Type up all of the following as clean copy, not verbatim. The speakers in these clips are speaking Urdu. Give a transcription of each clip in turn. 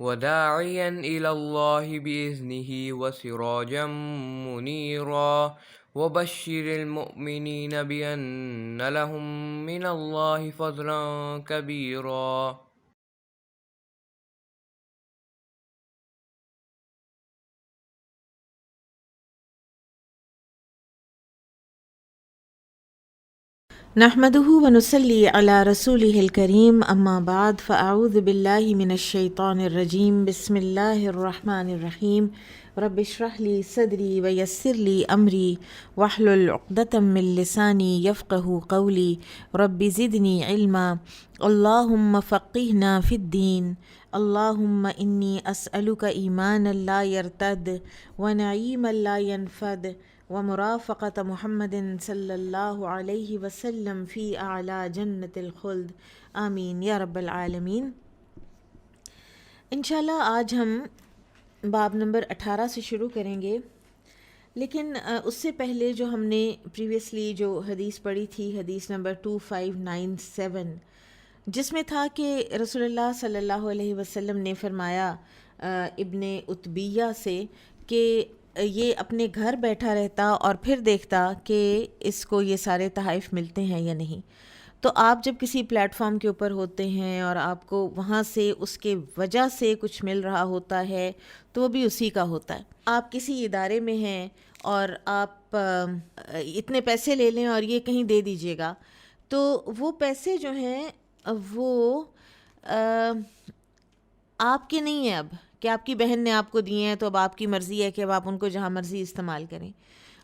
وداعيا إلى الله بإذنه وسراجا منيرا وبشر المؤمنين بأن لهم من الله فضلا كبيرا. نحمده ونصلي على رسوله الكريم اما بعد فاعوذ بالله من الشيطان الرجيم بسم الله الرحمن الرحيم رب اشرح لي صدري ويسر لي امري واحلل عقدة من لساني يفقه قولي رب زدني علما اللهم فقهنا في الدين اللهم إني أسألك إيمانا لا يرتد ونعيما لا ينفد ومرافقة محمد صلی اللہ علیہ وسلم فی اعلیٰ جنت الخلد آمین یا رب العالمین۔ انشاءاللہ آج ہم باب نمبر 18 سے شروع کریں گے، لیکن اس سے پہلے جو ہم نے پریویسلی جو حدیث پڑھی تھی، حدیث نمبر 2597، جس میں تھا کہ رسول اللہ صلی اللہ علیہ وسلم نے فرمایا ابن عتبیہ سے کہ یہ اپنے گھر بیٹھا رہتا اور پھر دیکھتا کہ اس کو یہ سارے تحائف ملتے ہیں یا نہیں۔ تو آپ جب کسی پلیٹ فارم کے اوپر ہوتے ہیں اور آپ کو وہاں سے اس کے وجہ سے کچھ مل رہا ہوتا ہے تو وہ بھی اسی کا ہوتا ہے۔ آپ کسی ادارے میں ہیں اور آپ اتنے پیسے لے لیں اور یہ کہیں دے دیجیے گا، تو وہ پیسے جو ہیں وہ آپ کے نہیں ہیں اب، کہ آپ کی بہن نے آپ کو دیے ہیں تو اب آپ کی مرضی ہے کہ اب آپ ان کو جہاں مرضی استعمال کریں۔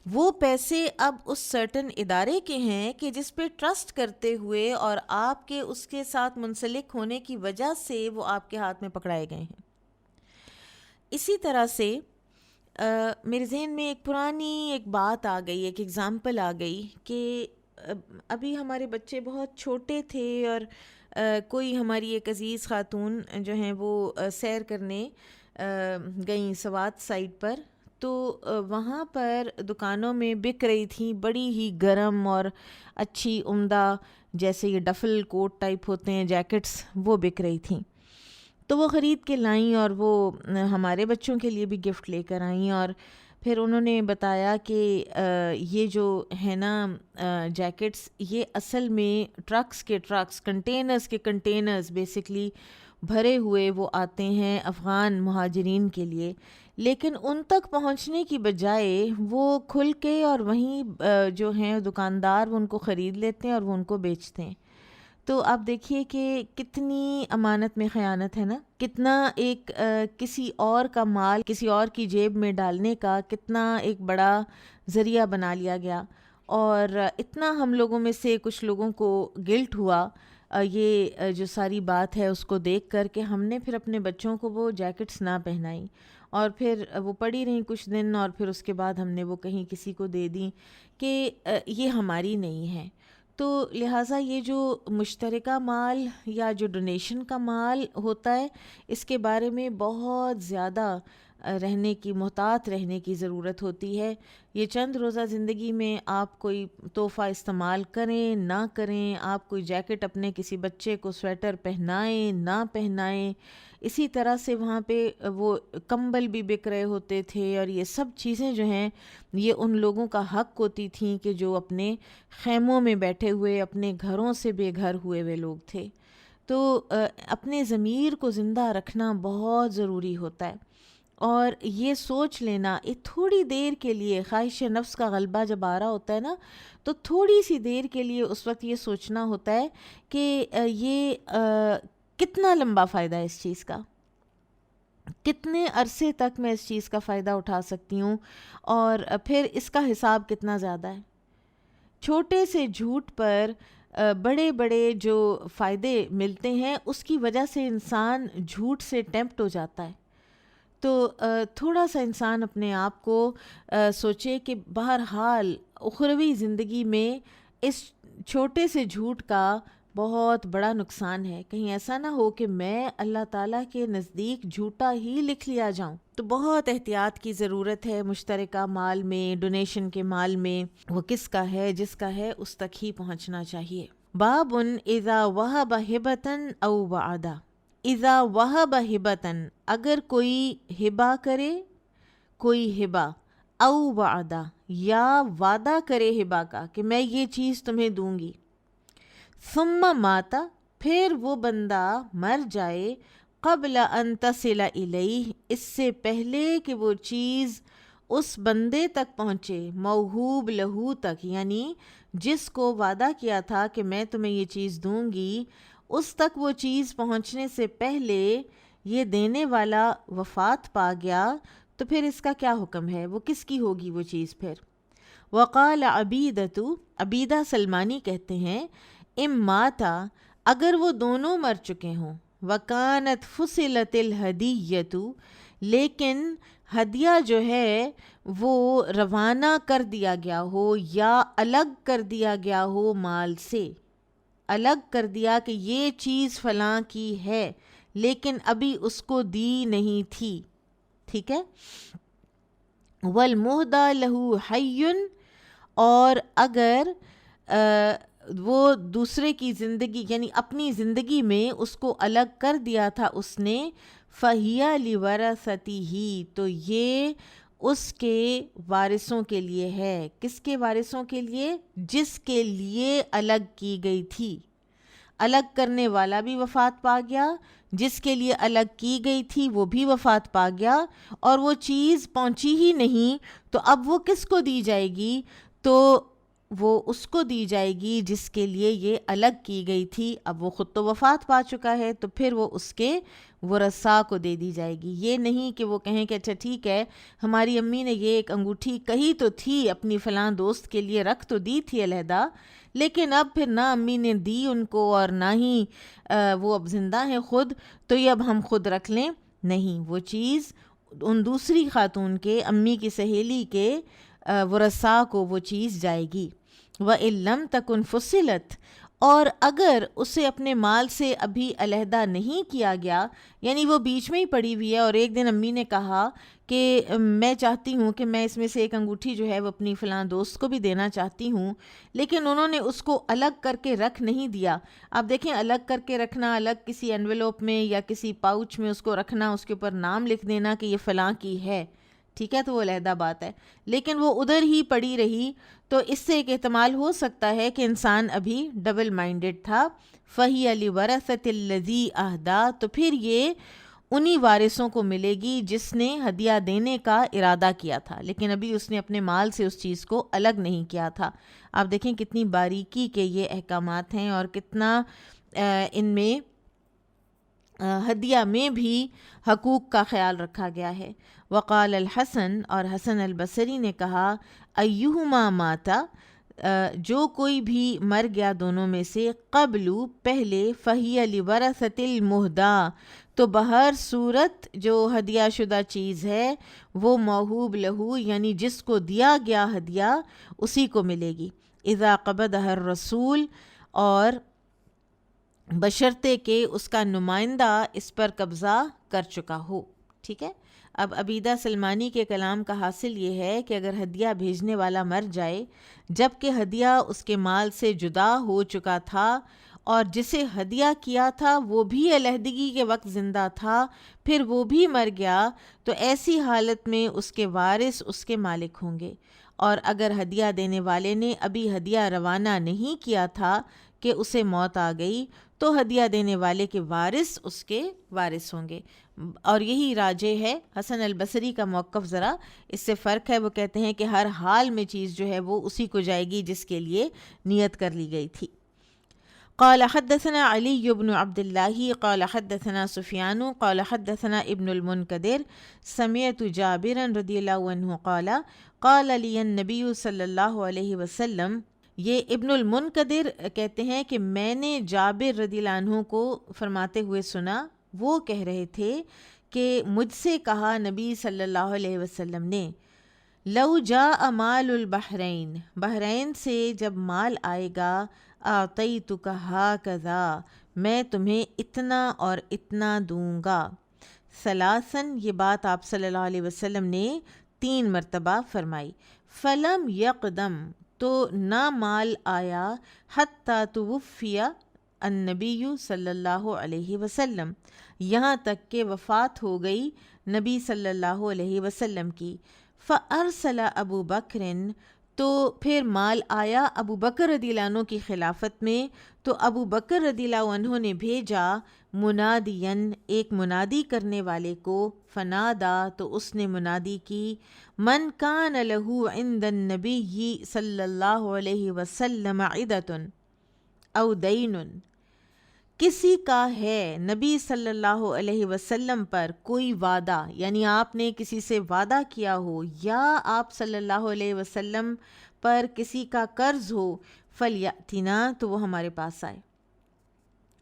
وہ پیسے اب اس سرٹن ادارے کے ہیں کہ جس پہ ٹرسٹ کرتے ہوئے اور آپ کے اس کے ساتھ منسلک ہونے کی وجہ سے وہ آپ کے ہاتھ میں پکڑائے گئے ہیں۔ اسی طرح سے میرے ذہن میں ایک پرانی ایک بات آ گئی، ایک ایگزامپل آ گئی کہ ابھی ہمارے بچے بہت چھوٹے تھے اور کوئی ہماری ایک عزیز خاتون جو ہیں وہ سیر کرنے گئیں سوات سائڈ پر، تو وہاں پر دکانوں میں بک رہی تھیں بڑی ہی گرم اور اچھی عمدہ، جیسے یہ ڈفل کوٹ ٹائپ ہوتے ہیں، جیکٹس، وہ بک رہی تھیں۔ تو وہ خرید کے لائیں اور وہ ہمارے بچوں کے لیے بھی گفٹ لے کر آئیں، اور پھر انہوں نے بتایا کہ یہ جو ہے نا جیکٹس، یہ اصل میں ٹرکس کے ٹرکس، کنٹینرز کے کنٹینرز بیسکلی بھرے ہوئے وہ آتے ہیں افغان مہاجرین کے لیے، لیکن ان تک پہنچنے کی بجائے وہ کھل کے اور وہیں جو ہیں دکاندار وہ ان کو خرید لیتے ہیں اور وہ ان کو بیچتے ہیں۔ تو آپ دیکھیے کہ کتنی امانت میں خیانت ہے نا، کتنا ایک کسی اور کا مال کسی اور کی جیب میں ڈالنے کا کتنا ایک بڑا ذریعہ بنا لیا گیا، اور اتنا ہم لوگوں میں سے کچھ لوگوں کو گلٹ ہوا یہ جو ساری بات ہے اس کو دیکھ کر، کہ ہم نے پھر اپنے بچوں کو وہ جیکٹس نہ پہنائیں، اور پھر وہ پڑی رہیں کچھ دن، اور پھر اس کے بعد ہم نے وہ کہیں کسی کو دے دیں کہ یہ ہماری نہیں ہے۔ تو لہٰذا یہ جو مشترکہ مال یا جو ڈونیشن کا مال ہوتا ہے، اس کے بارے میں بہت زیادہ رہنے کی محتاط رہنے کی ضرورت ہوتی ہے۔ یہ چند روزہ زندگی میں آپ کوئی تحفہ استعمال کریں نہ کریں، آپ کوئی جیکٹ اپنے کسی بچے کو سویٹر پہنائیں نہ پہنائیں، اسی طرح سے وہاں پہ وہ کمبل بھی بک رہے ہوتے تھے، اور یہ سب چیزیں جو ہیں یہ ان لوگوں کا حق ہوتی تھیں کہ جو اپنے خیموں میں بیٹھے ہوئے اپنے گھروں سے بے گھر ہوئے ہوئے لوگ تھے۔ تو اپنے ضمیر کو زندہ رکھنا بہت ضروری ہوتا ہے، اور یہ سوچ لینا تھوڑی دیر کے لیے، خواہش نفس کا غلبہ جب آ رہا ہوتا ہے نا، تو تھوڑی سی دیر کے لیے اس وقت یہ سوچنا ہوتا ہے کہ یہ کتنا لمبا فائدہ ہے اس چیز کا، کتنے عرصے تک میں اس چیز کا فائدہ اٹھا سکتی ہوں، اور پھر اس کا حساب کتنا زیادہ ہے۔ چھوٹے سے جھوٹ پر بڑے بڑے جو فائدے ملتے ہیں، اس کی وجہ سے انسان جھوٹ سے ٹیمپٹ ہو جاتا ہے۔ تو تھوڑا سا انسان اپنے آپ کو سوچے کہ بہرحال اخروی زندگی میں اس چھوٹے سے جھوٹ کا بہت بڑا نقصان ہے، کہیں ایسا نہ ہو کہ میں اللہ تعالیٰ کے نزدیک جھوٹا ہی لکھ لیا جاؤں۔ تو بہت احتیاط کی ضرورت ہے مشترکہ مال میں، ڈونیشن کے مال میں، وہ کس کا ہے، جس کا ہے اس تک ہی پہنچنا چاہیے۔ باب اذا وہب ہبۃ او وعدہ، اذا وہب ہبتن، اگر کوئی ہبا کرے، کوئی ہبا، او وعدہ، یا وعدہ کرے ہبا کا کہ میں یہ چیز تمہیں دوں گی، ثم ماتا، پھر وہ بندہ مر جائے، قبل ان تصل الیہ، اس سے پہلے کہ وہ چیز اس بندے تک پہنچے، موہوب لہو تک، یعنی جس کو وعدہ کیا تھا کہ میں تمہیں یہ چیز دوں گی، اس تک وہ چیز پہنچنے سے پہلے یہ دینے والا وفات پا گیا، تو پھر اس کا کیا حکم ہے؟ وہ کس کی ہوگی وہ چیز پھر؟ وقال عبیدۃ، عبیدہ سلمانی کہتے ہیں، اماتا، اگر وہ دونوں مر چکے ہوں، وکانت فصلت الہدیۃ، لیکن ہدیہ جو ہے وہ روانہ کر دیا گیا ہو یا الگ کر دیا گیا ہو مال سے، الگ کر دیا کہ یہ چیز فلاں کی ہے لیکن ابھی اس کو دی نہیں تھی، ٹھیک ہے، والمہدی لہو حی، اور اگر وہ دوسرے کی زندگی یعنی اپنی زندگی میں اس کو الگ کر دیا تھا اس نے، فَهِيَ لِوَرَثَتِهِ، تو یہ اس کے وارثوں کے لیے ہے۔ کس کے وارثوں کے لیے؟ جس کے لیے الگ کی گئی تھی۔ الگ کرنے والا بھی وفات پا گیا، جس کے لیے الگ کی گئی تھی وہ بھی وفات پا گیا، اور وہ چیز پہنچی ہی نہیں، تو اب وہ کس کو دی جائے گی؟ تو وہ اس کو دی جائے گی جس کے لیے یہ الگ کی گئی تھی۔ اب وہ خود تو وفات پا چکا ہے، تو پھر وہ اس کے ورثاء کو دے دی جائے گی۔ یہ نہیں کہ وہ کہیں کہ اچھا ٹھیک ہے، ہماری امی نے یہ ایک انگوٹھی کہی تو تھی اپنی فلاں دوست کے لیے، رکھ تو دی تھی علیحدہ، لیکن اب پھر نہ امی نے دی ان کو اور نہ ہی وہ اب زندہ ہیں خود، تو یہ اب ہم خود رکھ لیں۔ نہیں، وہ چیز ان دوسری خاتون کے، امی کی سہیلی کے ورثاء کو وہ چیز جائے گی۔ وَإِن لَمْ تَكُنْ فُصِلَتْ، اور اگر اسے اپنے مال سے ابھی علیحدہ نہیں کیا گیا، یعنی وہ بیچ میں ہی پڑی ہوئی ہے، اور ایک دن امی نے کہا کہ میں چاہتی ہوں کہ میں اس میں سے ایک انگوٹھی جو ہے وہ اپنی فلاں دوست کو بھی دینا چاہتی ہوں، لیکن انہوں نے اس کو الگ کر کے رکھ نہیں دیا۔ آپ دیکھیں، الگ کر کے رکھنا، الگ کسی انویلوپ میں یا کسی پاؤچ میں اس کو رکھنا، اس کے اوپر نام لکھ دینا کہ یہ فلاں کی ہے، ٹھیک ہے، تو وہ علیحدہ بات ہے، لیکن وہ ادھر ہی پڑی رہی، تو اس سے ایک احتمال ہو سکتا ہے کہ انسان ابھی ڈبل مائنڈڈ تھا۔ فَهِيَ لِوَرَثَةِ الَّذِي أَهْدَىٰ، تو پھر یہ انہی وارثوں کو ملے گی جس نے ہدیہ دینے کا ارادہ کیا تھا، لیکن ابھی اس نے اپنے مال سے اس چیز کو الگ نہیں کیا تھا۔ آپ دیکھیں کتنی باریکی کے یہ احکامات ہیں، اور کتنا ان میں ہدیہ میں بھی حقوق کا خیال رکھا گیا ہے۔ وقال الحسن، اور حسن البصری نے کہا، ایہما ماتا، جو کوئی بھی مر گیا دونوں میں سے، قبلو، پہلے، فہی لورثۃ المہدی، تو بہر صورت جو ہدیہ شدہ چیز ہے وہ موہوب لہو، یعنی جس کو دیا گیا ہدیہ اسی کو ملے گی۔ اذا قبضہ الرسول، اور بشرطے کہ اس کا نمائندہ اس پر قبضہ کر چکا ہو، ٹھیک ہے۔ اب عبیدہ سلمانی کے کلام کا حاصل یہ ہے کہ اگر ہدیہ بھیجنے والا مر جائے جب کہ ہدیہ اس کے مال سے جدا ہو چکا تھا، اور جسے ہدیہ کیا تھا وہ بھی علیحدگی کے وقت زندہ تھا، پھر وہ بھی مر گیا، تو ایسی حالت میں اس کے وارث اس کے مالک ہوں گے، اور اگر ہدیہ دینے والے نے ابھی ہدیہ روانہ نہیں کیا تھا کہ اسے موت آ گئی، تو ہدیہ دینے والے کے وارث اس کے وارث ہوں گے، اور یہی راجح ہے۔ حسن البصری کا موقف ذرا اس سے فرق ہے، وہ کہتے ہیں کہ ہر حال میں چیز جو ہے وہ اسی کو جائے گی جس کے لیے نیت کر لی گئی تھی۔ قال حدثنا علی بن عبد اللہ قال حدثنا سفیان قال حدثنا ابن المنکدر سمعت جابرا رضی اللہ عنہ قال قال لی النبی صلی اللہ علیہ وسلم، یہ ابن المنکدر کہتے ہیں کہ میں نے جابر رضی اللہ عنہ کو فرماتے ہوئے سنا، وہ کہہ رہے تھے کہ مجھ سے کہا نبی صلی اللہ علیہ وسلم نے، لو جاء مال البحرین، بحرین سے جب مال آئے گا، اعطیتک ہاکذا، میں تمہیں اتنا اور اتنا دوں گا، ثلاثاً، یہ بات آپ صلی اللہ علیہ وسلم نے 3 مرتبہ فرمائی، فلم یقدم، تو نہ مال آیا، حتی توفی، النبی صلی اللہ علیہ وسلم، یہاں تک کہ وفات ہو گئی نبی صلی اللہ علیہ وسلم کی۔ فَأَرْسَلَ ابو بکر، تو پھر مال آیا ابو بکر رضی اللہ عنہ کی خلافت میں، تو ابو بکر رضی اللہ عنہ نے بھیجا منادین، ایک منادی کرنے والے کو، فنادا، تو اس نے منادی کی، من کان لہ عند النبی صلی اللہ علیہ وسلم عدۃ او دین، کسی کا ہے نبی صلی اللہ علیہ وسلم پر کوئی وعدہ، یعنی آپ نے کسی سے وعدہ کیا ہو یا آپ صلی اللہ علیہ وسلم پر کسی کا قرض ہو، فلیأتنا، تو وہ ہمارے پاس آئے۔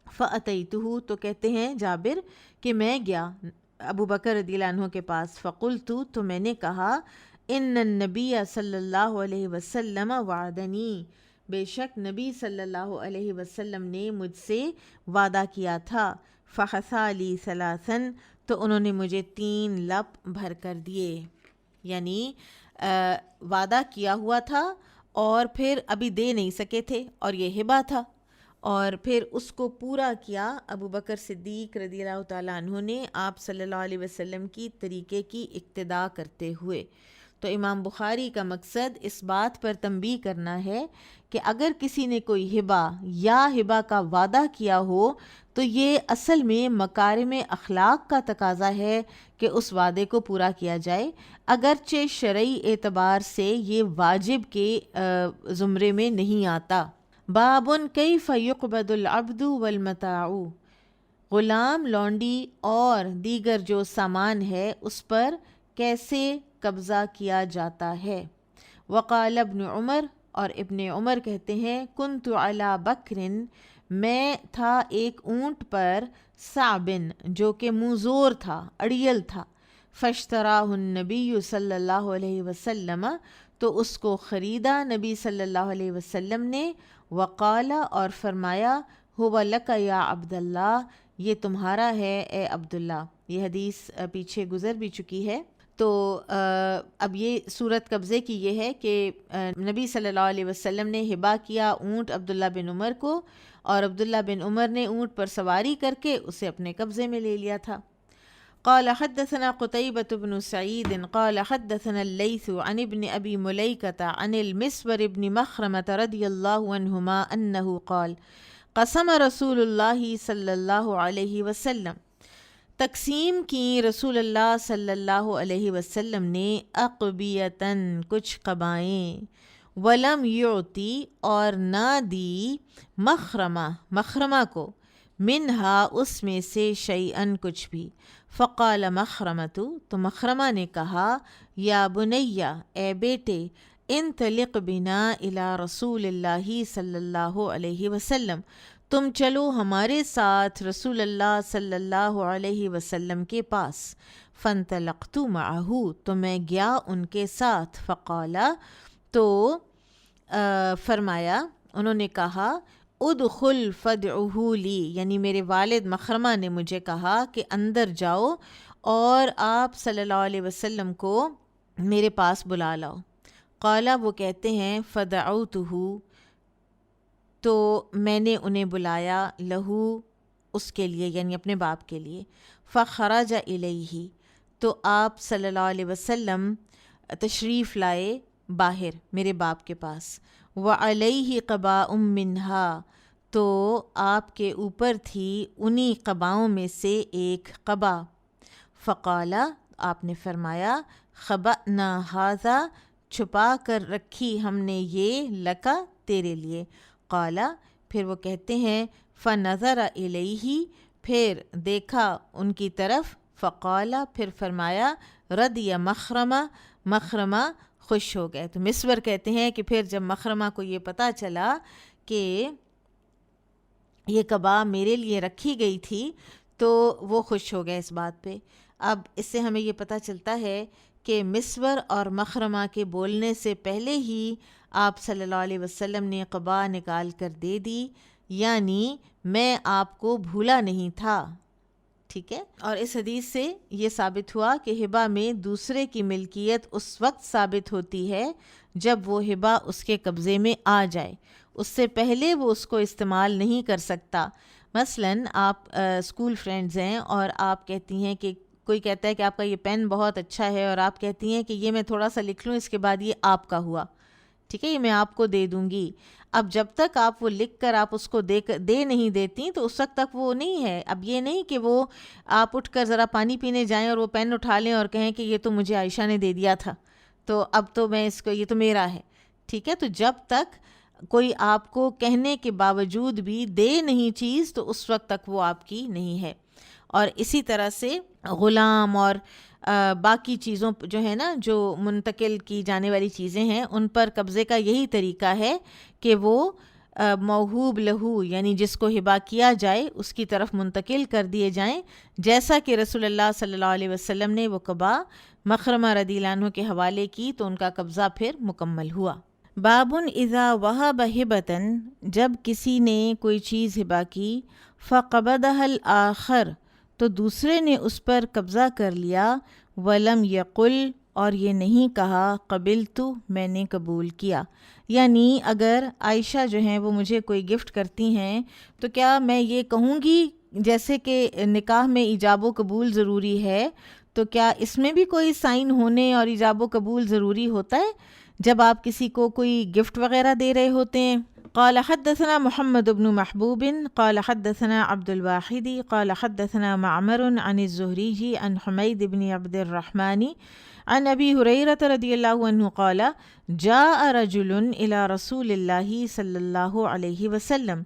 فأتیتہ، تو کہتے ہیں جابر کہ میں گیا ابو بکر رضی اللہ عنہ کے پاس، فقلت، تو میں نے کہا، ان النبی صلی اللہ علیہ وسلم وعدنی، بے شک نبی صلی اللہ علیہ وسلم نے مجھ سے وعدہ کیا تھا، فحثا لی ثلاثاً، تو انہوں نے مجھے 3 لپ بھر کر دیے، یعنی وعدہ کیا ہوا تھا اور پھر ابھی دے نہیں سکے تھے، اور یہ ہبہ تھا، اور پھر اس کو پورا کیا ابو بکر صدیق رضی اللہ تعالیٰ عنہ نے، آپ صلی اللہ علیہ وسلم کی طریقے کی اقتداء کرتے ہوئے۔ تو امام بخاری کا مقصد اس بات پر تنبیہ کرنا ہے کہ اگر کسی نے کوئی ہبہ یا ہبہ کا وعدہ کیا ہو تو یہ اصل میں مکارم اخلاق کا تقاضا ہے کہ اس وعدے کو پورا کیا جائے، اگرچہ شرعی اعتبار سے یہ واجب کے زمرے میں نہیں آتا۔ باب کیف یقبض العبد والمتاع، غلام، لونڈی اور دیگر جو سامان ہے اس پر کیسے قبضہ کیا جاتا ہے۔ وقال ابن عمر، اور ابن عمر کہتے ہیں، کنت علی بکر، میں تھا ایک اونٹ پر، صعبن، جو کہ موزور تھا، اڑیل تھا، فاشتراہ النبی صلی اللہ علیہ وسلم، تو اس کو خریدا نبی صلی اللہ علیہ وسلم نے، وقال، اور فرمایا، ہو لک یا عبداللہ، یہ تمہارا ہے اے عبداللہ۔ یہ حدیث پیچھے گزر بھی چکی ہے۔ تو اب یہ صورت قبضے کی یہ ہے کہ نبی صلی اللہ علیہ وسلم نے ہبہ کیا اونٹ عبداللہ بن عمر کو، اور عبداللہ بن عمر نے اونٹ پر سواری کر کے اسے اپنے قبضے میں لے لیا تھا۔ قال حدثنا قتيبة بن سعيد قال حدثنا الليث عن ابن أبي مليكة عن المسور بن مخرمة رضي الله عنهما أنه قال قسم رسول الله صلى الله عليه وسلم، تقسیم کی رسول اللہ صلی اللہ علیہ وسلم نے، اقبیتاً، کچھ قبائیں، ولم یعطی، اور نہ دی، مخرمہ، مخرمہ کو، منہا، اس میں سے، شیئاً، کچھ بھی۔ فقال مخرمۃ، تو مخرمہ نے کہا، یا بنیا، اے بیٹے، انطلق بنا الی رسول اللہ صلی اللہ علیہ وسلم، تم چلو ہمارے ساتھ رسول اللہ صلی اللہ علیہ وسلم کے پاس۔ فانطلقت معہ، تو میں گیا ان کے ساتھ۔ فقالا، تو فرمایا، انہوں نے کہا، ادخل فدعہ لی، یعنی میرے والد مخرمہ نے مجھے کہا کہ اندر جاؤ اور آپ صلی اللہ علیہ وسلم کو میرے پاس بلا لاؤ۔ قالا، وہ کہتے ہیں، فدعوتہ، تو میں نے انہیں بلایا، لہو، اس کے لیے، یعنی اپنے باپ کے لیے۔ فخرج الیہ، تو آپ صلی اللہ علیہ وسلم تشریف لائے باہر میرے باپ کے پاس۔ وعلیہ قباء منہا، تو آپ کے اوپر تھی انہی قباؤں میں سے ایک قبا۔ فقالا، آپ نے فرمایا، خبأنا ھذا، چھپا کر رکھی ہم نے یہ، لکا، تیرے لیے۔ قالا، پھر وہ کہتے ہیں، فنظر الیہ، پھر دیکھا ان کی طرف، فقالا، پھر فرمایا، رضی مخرمہ، مخرمہ خوش ہو گئے۔ تو مسور کہتے ہیں کہ پھر جب مخرمہ کو یہ پتہ چلا کہ یہ قبا میرے لیے رکھی گئی تھی تو وہ خوش ہو گئے اس بات پہ۔ اب اس سے ہمیں یہ پتہ چلتا ہے کہ مسور اور مخرمہ کے بولنے سے پہلے ہی آپ صلی اللہ علیہ وسلم نے قبا نکال کر دے دی، یعنی میں آپ کو بھولا نہیں تھا، ٹھیک ہے۔ اور اس حدیث سے یہ ثابت ہوا کہ ہبہ میں دوسرے کی ملکیت اس وقت ثابت ہوتی ہے جب وہ ہبہ اس کے قبضے میں آ جائے، اس سے پہلے وہ اس کو استعمال نہیں کر سکتا۔ مثلاً آپ اسکول فرینڈز ہیں اور آپ کہتی ہیں کہ کوئی کہتا ہے کہ آپ کا یہ پین بہت اچھا ہے اور آپ کہتی ہیں کہ یہ میں تھوڑا سا لکھ لوں، اس کے بعد یہ آپ کا ہوا، ٹھیک ہے، یہ میں آپ کو دے دوں گی۔ اب جب تک آپ وہ لکھ کر آپ اس کو دے نہیں دیتی تو اس وقت تک وہ نہیں ہے۔ اب یہ نہیں کہ وہ آپ اٹھ کر ذرا پانی پینے جائیں اور وہ پین اٹھا لیں اور کہیں کہ یہ تو مجھے عائشہ نے دے دیا تھا تو اب تو میں اس کو، یہ تو میرا ہے، ٹھیک ہے۔ تو جب تک کوئی آپ کو کہنے کے باوجود بھی دے نہیں چیز تو اس وقت تک وہ آپ کی نہیں ہے۔ اور اسی طرح سے غلام اور باقی چیزوں جو ہے نا، جو منتقل کی جانے والی چیزیں ہیں، ان پر قبضے کا یہی طریقہ ہے کہ وہ موہوب لہو، یعنی جس کو ہبا کیا جائے اس کی طرف منتقل کر دیے جائیں، جیسا کہ رسول اللہ صلی اللہ علیہ وسلم نے وہ قبا مخرمہ رضی اللہ عنہ کے حوالے کی تو ان کا قبضہ پھر مکمل ہوا۔ بابن اذا وہب ہبتن، جب کسی نے کوئی چیز ہبا کی، فقبضها الآخر، تو دوسرے نے اس پر قبضہ کر لیا، ولم یقل، اور یہ نہیں کہا قبلت، میں نے قبول کیا۔ یعنی اگر عائشہ جو ہیں وہ مجھے کوئی گفٹ کرتی ہیں تو کیا میں یہ کہوں گی، جیسے کہ نکاح میں ایجاب و قبول ضروری ہے، تو کیا اس میں بھی کوئی سائن ہونے اور ایجاب و قبول ضروری ہوتا ہے جب آپ کسی کو کوئی گفٹ وغیرہ دے رہے ہوتے ہیں؟ قال حدثنا محمد بن محبوب قال حدثنا عبد الواحد قال حدثنا معمر عن الزهري عن حميد بن عبد الرحمن عن ابی ہریرہ رضی اللہ عنہ قال جاء رجل الى رسول اللہ صلی اللہ علیہ وسلم،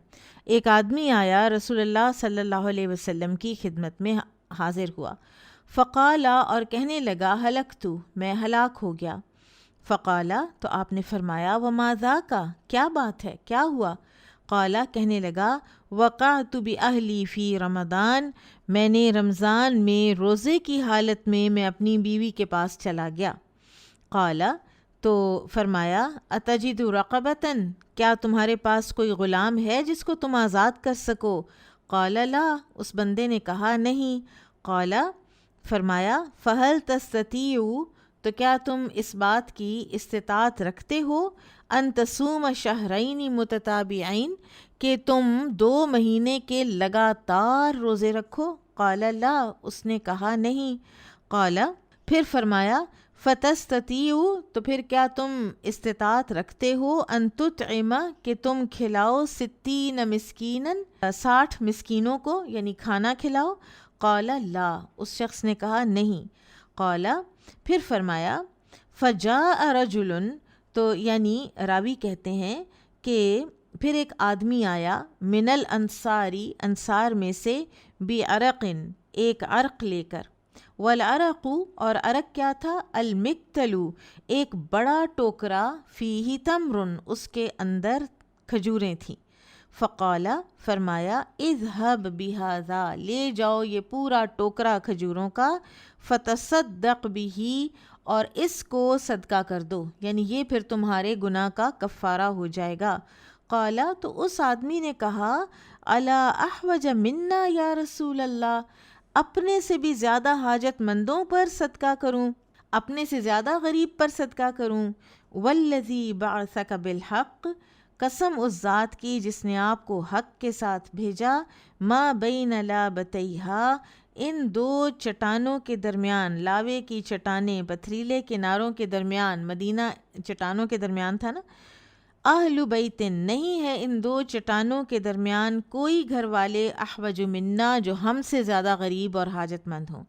ایک آدمی آیا رسول اللہ صلی اللہ علیہ وسلم کی خدمت میں حاضر ہوا، فقال، اور کہنے لگا، ہلکت، میں ہلاک ہو گیا۔ فقال، تو آپ نے فرمایا، وما ذاک، کیا بات ہے، کیا ہوا؟ قال، کہنے لگا، وقعت باہلی فی رمضان، میں نے رمضان میں روزے کی حالت میں اپنی بیوی کے پاس چلا گیا۔ قال، تو فرمایا، اتجد رقبتن، کیا تمہارے پاس کوئی غلام ہے جس کو تم آزاد کر سکو؟ قال لا، اس بندے نے کہا نہیں۔ قال، فرمایا، فہل تستطیع، تو کیا تم اس بات کی استطاعت رکھتے ہو، ان تصوم شہرین متتابعین، کہ تم 2 مہینے کے لگاتار روزے رکھو؟ قال لا، اس نے کہا نہیں۔ قال، پھر فرمایا، فتستطیع، تو پھر کیا تم استطاعت رکھتے ہو، ان تطعم، کہ تم کھلاؤ 60 مسکینا، 60 مسکینوں کو، یعنی کھانا کھلاؤ؟ قال لا، اس شخص نے کہا نہیں۔ قال، پھر فرمایا، فجاء رجل، تو یعنی راوی کہتے ہیں کہ پھر ایک آدمی آیا، من الانصاری، انصار میں سے، بعرق، ایک عرق لے کر، والعرق، اور عرق کیا تھا، المکتل، ایک بڑا ٹوکرا، فیہ تمر، اس کے اندر کھجوریں تھیں۔ فقال، فرمایا، اذهب بهذا، لے جاؤ یہ پورا ٹوکرا کھجوروں کا، فتصدق به، اور اس کو صدقہ کر دو، یعنی یہ پھر تمہارے گناہ کا کفارہ ہو جائے گا۔ قال، تو اس آدمی نے کہا، الا احوج منا یا رسول اللہ، اپنے سے بھی زیادہ حاجت مندوں پر صدقہ کروں، اپنے سے زیادہ غریب پر صدقہ کروں؟ والذی بعثک بالحق، قسم اس ذات کی جس نے آپ کو حق کے ساتھ بھیجا، ما بین لابتیہا، ان 2 چٹانوں کے درمیان، لاوے کی چٹانیں، پتھریلے کناروں کے درمیان، مدینہ چٹانوں کے درمیان تھا نا، اہل بیت، نہیں ہے ان 2 چٹانوں کے درمیان کوئی گھر والے، احوج منا، جو ہم سے زیادہ غریب اور حاجت مند ہوں۔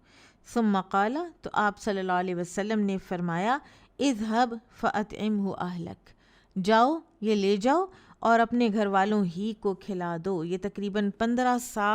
ثم قال، تو آپ صلی اللہ علیہ وسلم نے فرمایا، اذهب فاطعمه اہلک، جاؤ یہ لے جاؤ اور اپنے گھر والوں ہی کو کھلا دو۔ یہ تقریباً 15 سا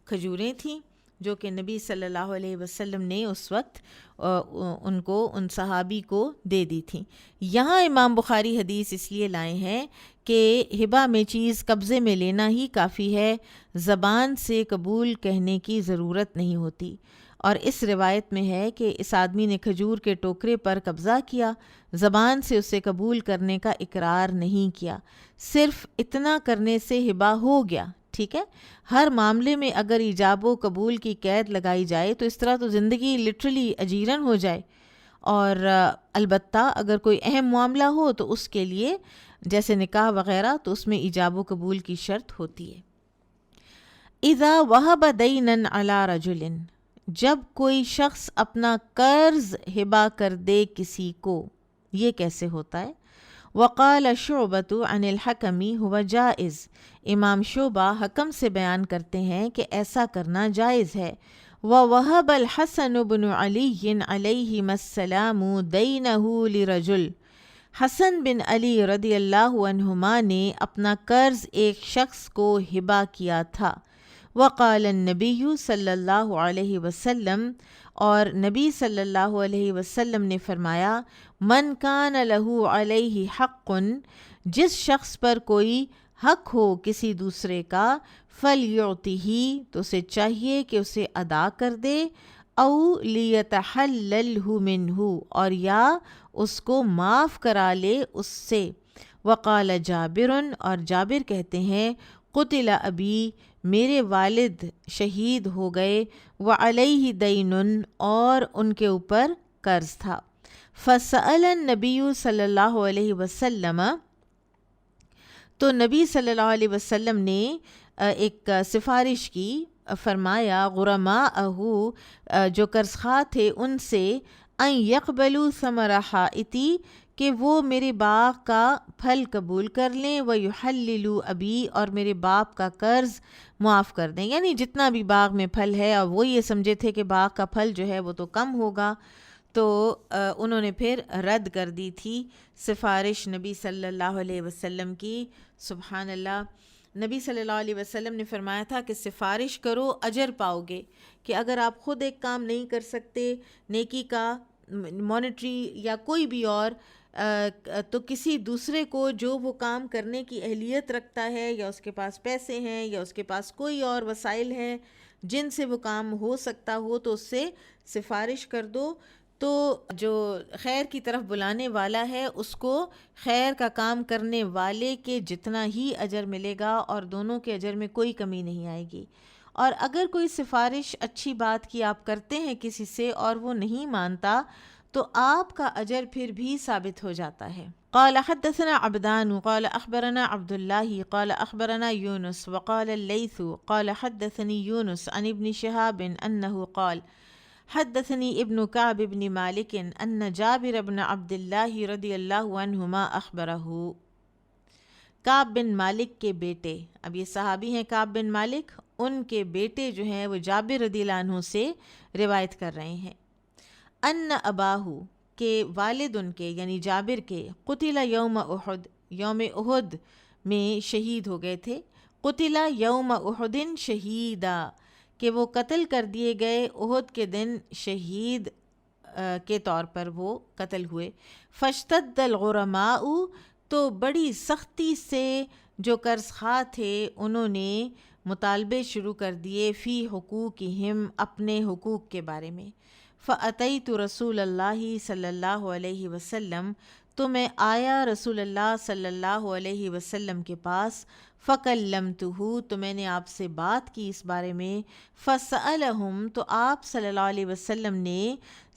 کھجوریں تھیں جو کہ نبی صلی اللہ علیہ وسلم نے اس وقت ان صحابی کو دے دی تھیں۔ یہاں امام بخاری حدیث اس لیے لائے ہیں کہ ہبہ میں چیز قبضے میں لینا ہی کافی ہے، زبان سے قبول کہنے کی ضرورت نہیں ہوتی۔ اور اس روایت میں ہے کہ اس آدمی نے کھجور کے ٹوکرے پر قبضہ کیا، زبان سے اسے قبول کرنے کا اقرار نہیں کیا، صرف اتنا کرنے سے ہبہ ہو گیا، ٹھیک ہے۔ ہر معاملے میں اگر ایجاب و قبول کی قید لگائی جائے تو اس طرح تو زندگی لٹرلی اجیرن ہو جائے، اور البتہ اگر کوئی اہم معاملہ ہو تو اس کے لیے جیسے نکاح وغیرہ، تو اس میں ایجاب و قبول کی شرط ہوتی ہے۔ اذا وہب دینا علی رجل، جب کوئی شخص اپنا قرض ہبہ کر دے کسی کو، یہ کیسے ہوتا ہے؟ وقال شعبۃ عن الحکم هو جائز، امام شعبہ حکم سے بیان کرتے ہیں کہ ایسا کرنا جائز ہے۔ ووہب الحسن بن علی علیہما السلام دینہ لرجل، حسن بن علی رضی اللہ عنہما نے اپنا قرض ایک شخص کو ہبہ کیا تھا۔ وقال النبی صلی اللہ علیہ وسلم، اور نبی صلی اللہ علیہ وسلم نے فرمایا، من کان لہ علیہ حق، جس شخص پر کوئی حق ہو کسی دوسرے کا، فلیعطہ، تو اسے چاہیے کہ اسے ادا کر دے، او لیتحللہ منہ، اور یا اس کو معاف کرا لے اس سے۔ وقال جابر، اور جابر کہتے ہیں، قتل ابی، میرے والد شہید ہو گئے، وعلیہ دین، اور ان کے اوپر قرض تھا۔ فسأل النبی صلی اللہ علیہ وسلم، تو نبی صلی اللہ علیہ وسلم نے ایک سفارش کی، فرمایا غرماءہ، جو قرض خواہ تھے ان سے، ان یقبلوا ثمر حائطی، کہ وہ میرے باغ کا پھل قبول کر لیں، ویحللوا ابی، اور میرے باپ کا قرض معاف کر دیں، یعنی جتنا بھی باغ میں پھل ہے، اور وہ یہ سمجھے تھے کہ باغ کا پھل جو ہے وہ تو کم ہوگا، تو انہوں نے پھر رد کر دی تھی سفارش نبی صلی اللہ علیہ وسلم کی۔ سبحان اللہ، نبی صلی اللہ علیہ وسلم نے فرمایا تھا کہ سفارش کرو، اجر پاؤ گے، کہ اگر آپ خود ایک کام نہیں کر سکتے نیکی کا، مانیٹری یا کوئی بھی اور، تو کسی دوسرے کو جو وہ کام کرنے کی اہلیت رکھتا ہے، یا اس کے پاس پیسے ہیں، یا اس کے پاس کوئی اور وسائل ہیں جن سے وہ کام ہو سکتا ہو، تو اس سے سفارش کر دو، تو جو خیر کی طرف بلانے والا ہے اس کو خیر کا کام کرنے والے کے جتنا ہی اجر ملے گا، اور دونوں کے اجر میں کوئی کمی نہیں آئے گی۔ اور اگر کوئی سفارش اچھی بات کی آپ کرتے ہیں کسی سے اور وہ نہیں مانتا، تو آپ کا اجر پھر بھی ثابت ہو جاتا ہے۔ قال حدثنا عبدان قال اخبرنا عبد الله قال اخبرنا يونس وقال الليث قال حدثني يونس عن ابن شهاب انه قال حدثني ابن كعب بن مالك ان جابر بن عبد الله رضی اللہ عنہما اخبره، کعب بن مالک کے بیٹے، اب یہ صحابی ہیں کعب بن مالک، ان کے بیٹے جو ہیں وہ جابر رضی اللہ عنہ سے روایت کر رہے ہیں، ان اباہو، کہ والد ان کے یعنی جابر کے، قتل یوم احد، یوم احد میں شہید ہو گئے تھے، قتل یوم احد شہیدا، کہ وہ قتل کر دیے گئے احد کے دن شہید کے طور پر وہ قتل ہوئے۔ فاشتد الغرماء، تو بڑی سختی سے جو قرض خواہ تھے انہوں نے مطالبے شروع کر دیے، فی حقوقہم، اپنے حقوق کے بارے میں۔ فأتیت رسول اللہ صلی اللہ علیہ وسلم، تو میں آیا رسول اللہ صلی اللہ علیہ وسلم کے پاس، فکلمتہ، تو میں نے آپ سے بات کی اس بارے میں، فسألہم، تو آپ صلی اللہ علیہ وسلم نے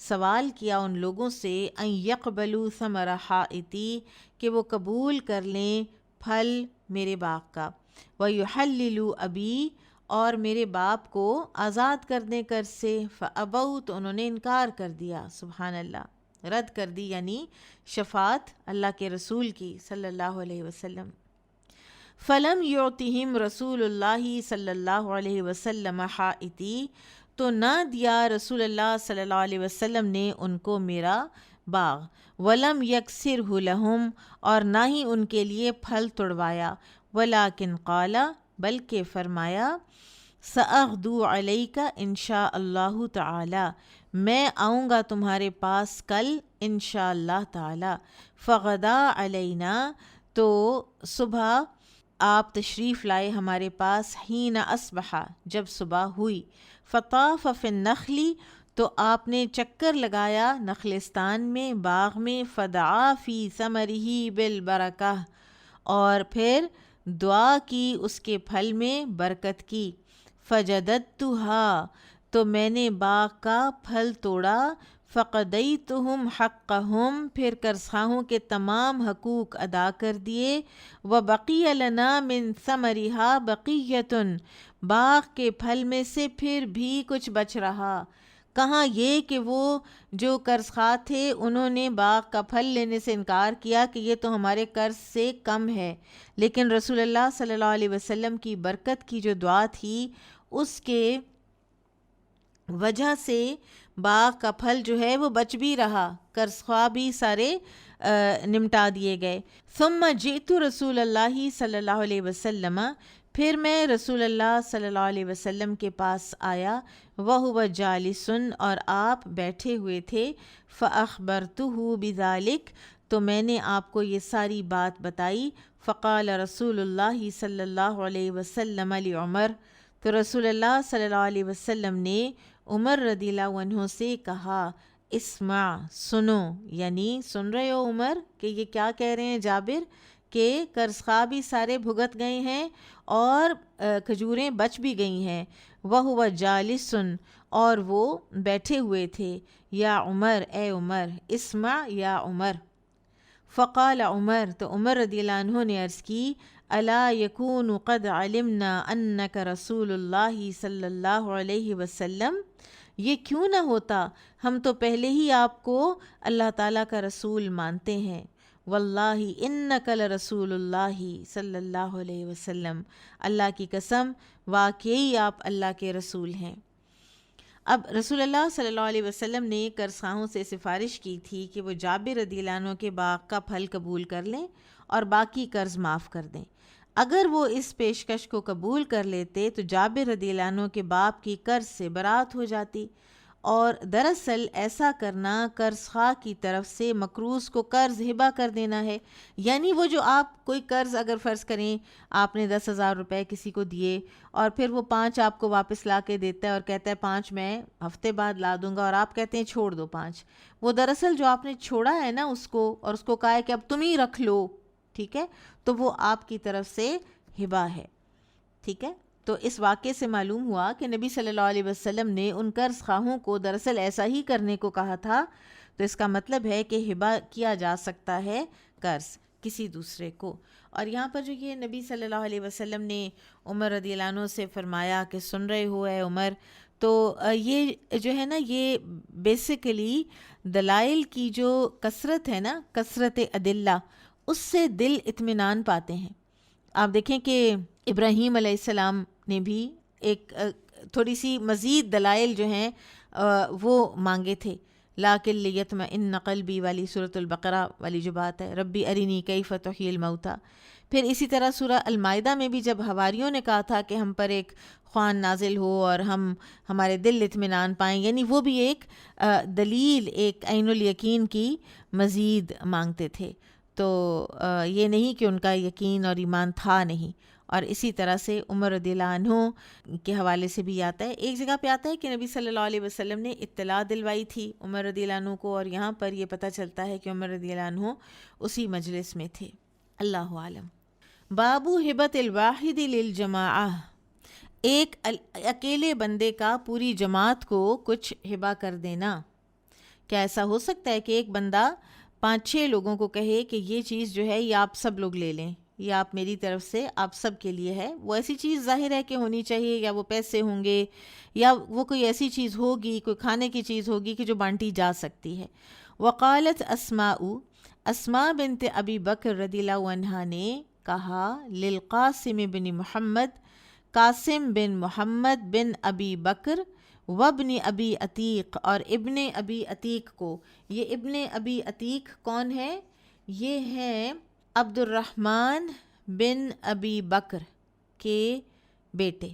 سوال کیا ان لوگوں سے، ان یقبلوا ثمر حائطی، کہ وہ قبول کر لیں پھل میرے باغ کا، ویحللوا ابی، اور میرے باپ کو آزاد کرنے کر سے، فابوا، تو انہوں نے انکار کر دیا، سبحان اللہ، رد کر دی، یعنی شفاعت اللہ کے رسول کی صلی اللہ علیہ وسلم۔ فلم یعطہم رسول اللہ صلی اللہ علیہ وسلم حائطی، تو نہ دیا رسول اللہ صلی اللہ علیہ وسلم نے ان کو میرا باغ، ولم یکسرہ لہم، اور نہ ہی ان کے لیے پھل توڑوایا، ولیکن قال، بلکہ فرمایا، سأغدو علیک انشاء اللہ تعالی، میں آؤں گا تمہارے پاس کل انشاء اللہ تعالی۔ فغدا علینا، تو صبح آپ تشریف لائے ہمارے پاس، حین اصبح، جب صبح ہوئی، فطاف فی النخل، تو آپ نے چکر لگایا نخلستان میں، باغ میں، فدعا فی ثمرہ بالبرکہ، اور پھر دعا کی اس کے پھل میں برکت کی، فجددتھا، تو میں نے باغ کا پھل توڑا، فقدیتہم حقہم، پھر قرض خواہوں کے تمام حقوق ادا کر دیے، وبقی لنا من ثمرہا بقیۃ، باغ کے پھل میں سے پھر بھی کچھ بچ رہا۔ کہاں یہ کہ وہ جو قرض خواہ تھے انہوں نے باغ کا پھل لینے سے انکار کیا کہ یہ تو ہمارے قرض سے کم ہے، لیکن رسول اللہ صلی اللہ علیہ وسلم کی برکت کی جو دعا تھی اس کے وجہ سے باغ کا پھل جو ہے وہ بچ بھی رہا، قرض خواہ بھی سارے نمٹا دیے گئے۔ ثم جئت رسول اللہ صلی اللہ علیہ وسلم، پھر میں رسول اللہ صلی اللہ علیہ وسلم کے پاس آیا، وہو جالس، اور آپ بیٹھے ہوئے تھے، فاخبرتہ بذلک، تو میں نے آپ کو یہ ساری بات بتائی۔ فقال رسول اللہ صلی اللہ علیہ وسلم لعمر، تو رسول اللہ صلی اللہ علیہ وسلم نے عمر رضی اللہ عنہ سے کہا، اسمع، سنو، یعنی سن رہے ہو عمر کہ یہ کیا کہہ رہے ہیں جابر، کہ قرض خواہ بھی سارے بھگت گئے ہیں اور کھجوریں بچ بھی گئی ہیں، وہو جالس، اور وہ بیٹھے ہوئے تھے، یا عمر، اے عمر، اسمع یا عمر۔ فقال عمر، تو عمر رضی اللہ عنہ نے عرض کی، الا یکون قد علمنا انک رسول اللہ صلی اللہ علیہ وسلم، یہ کیوں نہ ہوتا، ہم تو پہلے ہی آپ کو اللہ تعالیٰ کا رسول مانتے ہیں، واللہ انک لرسول اللہ صلی اللہ علیہ وسلم، اللہ کی قسم واقعی آپ اللہ کے رسول ہیں۔ اب رسول اللہ صلی اللہ علیہ وسلم نے قرض خواہوں سے سفارش کی تھی کہ وہ جابر رضی اللہ عنہ کے باغ کا پھل قبول کر لیں اور باقی قرض معاف کر دیں۔ اگر وہ اس پیشکش کو قبول کر لیتے تو جابر رضی اللہ عنہ کے باپ کی قرض سے برات ہو جاتی، اور دراصل ایسا کرنا قرض خواہ کی طرف سے مقروض کو قرض ہبہ کر دینا ہے، یعنی وہ جو آپ کوئی قرض اگر فرض کریں آپ نے 10,000 روپے کسی کو دیے اور پھر وہ 5 آپ کو واپس لا کے دیتا ہے اور کہتا ہے 5 میں ہفتے بعد لا دوں گا، اور آپ کہتے ہیں چھوڑ دو 5، وہ دراصل جو آپ نے چھوڑا ہے نا اس کو، اور اس کو کہا ہے کہ اب تم ہی رکھ لو، ٹھیک ہے، تو وہ آپ کی طرف سے ہبہ ہے، ٹھیک ہے۔ تو اس واقعے سے معلوم ہوا کہ نبی صلی اللہ علیہ وسلم نے ان قرض خواہوں کو دراصل ایسا ہی کرنے کو کہا تھا، تو اس کا مطلب ہے کہ ہبہ کیا جا سکتا ہے قرض کسی دوسرے کو۔ اور یہاں پر جو یہ نبی صلی اللہ علیہ وسلم نے عمر رضی اللہ عنہ سے فرمایا کہ سن رہے ہو اے عمر، تو یہ جو ہے نا یہ بیسیکلی دلائل کی جو کثرت ہے نا، کثرت ادلہ، اس سے دل اطمینان پاتے ہیں۔ آپ دیکھیں کہ ابراہیم علیہ السلام نے بھی ایک تھوڑی سی مزید دلائل جو ہیں وہ مانگے تھے، لاکن لیطمئن قلبی والی سورۃ البقرہ والی جو بات ہے، ربی ارینی کیف تحیی الموتیٰ۔ پھر اسی طرح سورہ المائدہ میں بھی جب حواریوں نے کہا تھا کہ ہم پر ایک خوان نازل ہو اور ہمارے دل اطمینان پائیں، یعنی وہ بھی ایک دلیل، ایک عین الیقین کی مزید مانگتے تھے، تو یہ نہیں کہ ان کا یقین اور ایمان تھا نہیں۔ اور اسی طرح سے عمر رضی اللہ عنہ کے حوالے سے بھی آتا ہے، ایک جگہ پہ آتا ہے کہ نبی صلی اللہ علیہ وسلم نے اطلاع دلوائی تھی عمر رضی اللہ عنہ کو، اور یہاں پر یہ پتہ چلتا ہے کہ عمر رضی اللہ عنہ اسی مجلس میں تھے۔ اللہ عالم۔ باب ہبۃ الواحد للجماعہ، ایک اکیلے بندے کا پوری جماعت کو کچھ ہبہ کر دینا۔ کیا ایسا ہو سکتا ہے کہ ایک بندہ 5-6 لوگوں کو کہے کہ یہ چیز جو ہے یہ آپ سب لوگ لے لیں، یہ آپ میری طرف سے آپ سب کے لیے ہے؟ وہ ایسی چیز ظاہر ہے کہ ہونی چاہیے، یا وہ پیسے ہوں گے، یا وہ کوئی ایسی چیز ہوگی، کوئی کھانے کی چیز ہوگی کہ جو بانٹی جا سکتی ہے۔ وقالت اسماء بنت ابی بکر رضی اللہ عنہا نے کہا، للقاسم بن محمد، قاسم بن محمد بن ابی بکر، وابن ابی عتیق، اور ابن ابی عتیق کو۔ یہ ابن ابی عتیق کون ہے؟ یہ ہے عبد الرحمن بن ابی بکر کے بیٹے،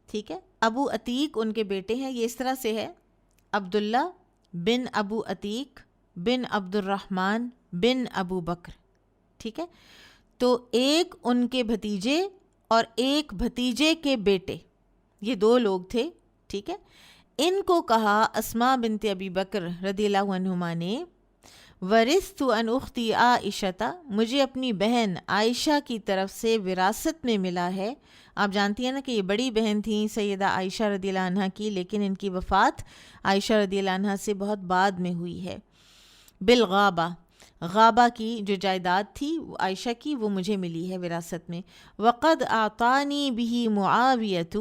ٹھیک ہے، ابو عتیق ان کے بیٹے ہیں۔ یہ اس طرح سے ہے، عبداللہ بن ابو عتیق بن عبد الرحمن بن ابو بکر، ٹھیک ہے۔ تو ایک ان کے بھتیجے اور ایک بھتیجے کے بیٹے، یہ 2 لوگ تھے، ٹھیک ہے۔ ان کو کہا اسماء بنت ابی بکر رضی اللہ عنہما نے، ورثت ان اختی عائشہ، مجھے اپنی بہن عائشہ کی طرف سے وراثت میں ملا ہے. آپ جانتی ہیں نا کہ یہ بڑی بہن تھیں سیدہ عائشہ رضی اللہ عنہ کی، لیکن ان کی وفات عائشہ رضی اللہ عنہ سے بہت بعد میں ہوئی ہے. بالغابہ، غابہ کی جو جائیداد تھی عائشہ کی، وہ مجھے ملی ہے وراثت میں. وقد اعطانی بہ معاویۃ،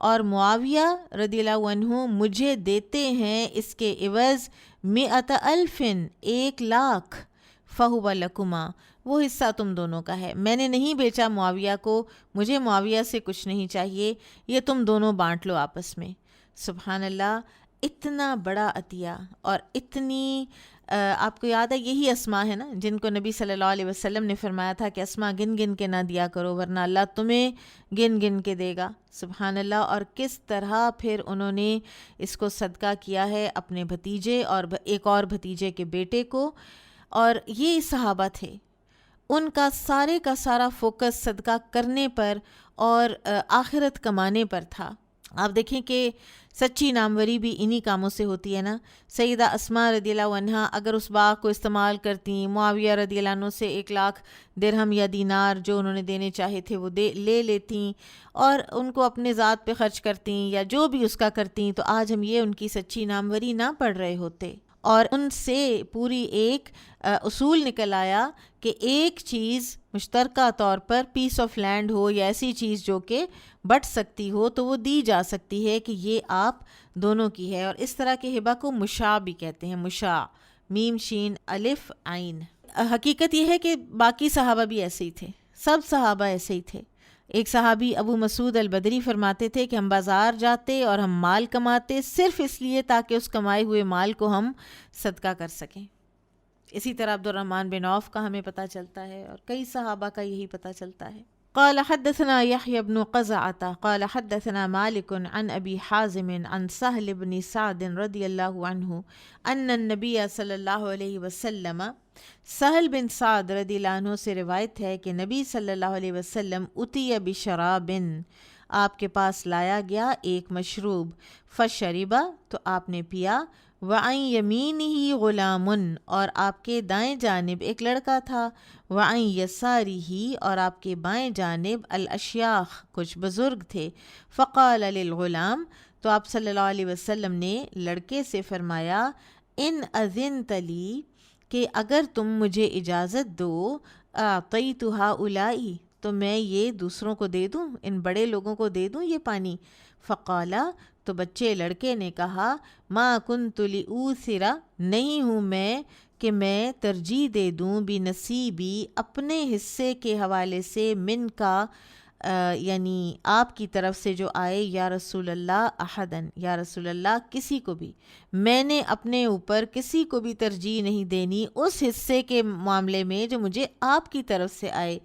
اور معاویہ رضی اللہ عنہ مجھے دیتے ہیں اس کے عوض 100,000، 1,00,000. فہو لکما، وہ حصہ تم دونوں کا ہے. میں نے نہیں بیچا معاویہ کو، مجھے معاویہ سے کچھ نہیں چاہیے، یہ تم دونوں بانٹ لو آپس میں. سبحان اللہ، اتنا بڑا عطیہ اور اتنی آپ کو یاد ہے یہی اسماء ہے نا جن کو نبی صلی اللہ علیہ وسلم نے فرمایا تھا کہ اسماء گن گن کے نہ دیا کرو ورنہ اللہ تمہیں گن گن کے دے گا. سبحان اللہ. اور کس طرح پھر انہوں نے اس کو صدقہ کیا ہے اپنے بھتیجے اور ایک اور بھتیجے کے بیٹے کو. اور یہ صحابہ تھے، ان کا سارا فوکس صدقہ کرنے پر اور آخرت کمانے پر تھا. آپ دیکھیں کہ سچی ناموری بھی انہی کاموں سے ہوتی ہے نا. سیدہ اسماء رضی اللہ عنہا اگر اس باغ کو استعمال کرتی، معاویہ رضی اللہ عنہ سے 1,00,000 درہم یا دینار جو انہوں نے دینے چاہے تھے وہ لے لیتیں اور ان کو اپنے ذات پہ خرچ کرتیں یا جو بھی اس کا کرتیں، تو آج ہم یہ ان کی سچی ناموری نہ پڑھ رہے ہوتے. اور ان سے پوری ایک اصول نکل آیا کہ ایک چیز مشترکہ طور پر پیس آف لینڈ ہو یا ایسی چیز جو کہ بٹ سکتی ہو تو وہ دی جا سکتی ہے کہ یہ آپ دونوں کی ہے. اور اس طرح کے ہبہ کو مشاع بھی کہتے ہیں. مشاع، میم شین الف عین. حقیقت یہ ہے کہ باقی صحابہ بھی ایسے ہی تھے، سب صحابہ ایسے ہی تھے. ایک صحابی ابو مسعود البدری فرماتے تھے کہ ہم بازار جاتے اور ہم مال کماتے صرف اس لیے تاکہ اس کمائے ہوئے مال کو ہم صدقہ کر سکیں. اسی طرح عبد الرحمن بن عوف کا ہمیں پتہ چلتا ہے اور کئی صحابہ کا یہی پتہ چلتا ہے. قال حدثنا يحيى بن قزعة قال حدثنا مالك عن أبي حازم عن سهل بن سعد رضي الله عنه أن النبي صلی اللہ علیہ وسلم، سہل بن سعد رضی اللہ عنہ سے روایت ہے کہ نبی صلی اللہ علیہ وسلم اتی بشراب، آپ کے پاس لایا گیا ایک مشروب، فشربا، تو آپ نے پیا، وعن یمینہ غلام، اور آپ کے دائیں جانب ایک لڑکا تھا، وعن یسارہ، اور آپ کے بائیں جانب الاشیاخ، کچھ بزرگ تھے. فقال للغلام، تو آپ صلی اللہ علیہ وسلم نے لڑکے سے فرمایا، ان اذنت لی، کہ اگر تم مجھے اجازت دو، اعطیت ہؤلاء، تو میں یہ دوسروں کو دے دوں، ان بڑے لوگوں کو دے دوں یہ پانی. فقالا، تو بچے لڑکے نے کہا، ما کنت لأوثر، نہیں ہوں میں کہ میں ترجیح دے دوں، بنصیبی، اپنے حصے کے حوالے سے، من کا یعنی آپ کی طرف سے جو آئے، یا رسول اللہ احدن، یا رسول اللہ کسی کو بھی، میں نے اپنے اوپر کسی کو بھی ترجیح نہیں دینی اس حصے کے معاملے میں جو مجھے آپ کی طرف سے آئے.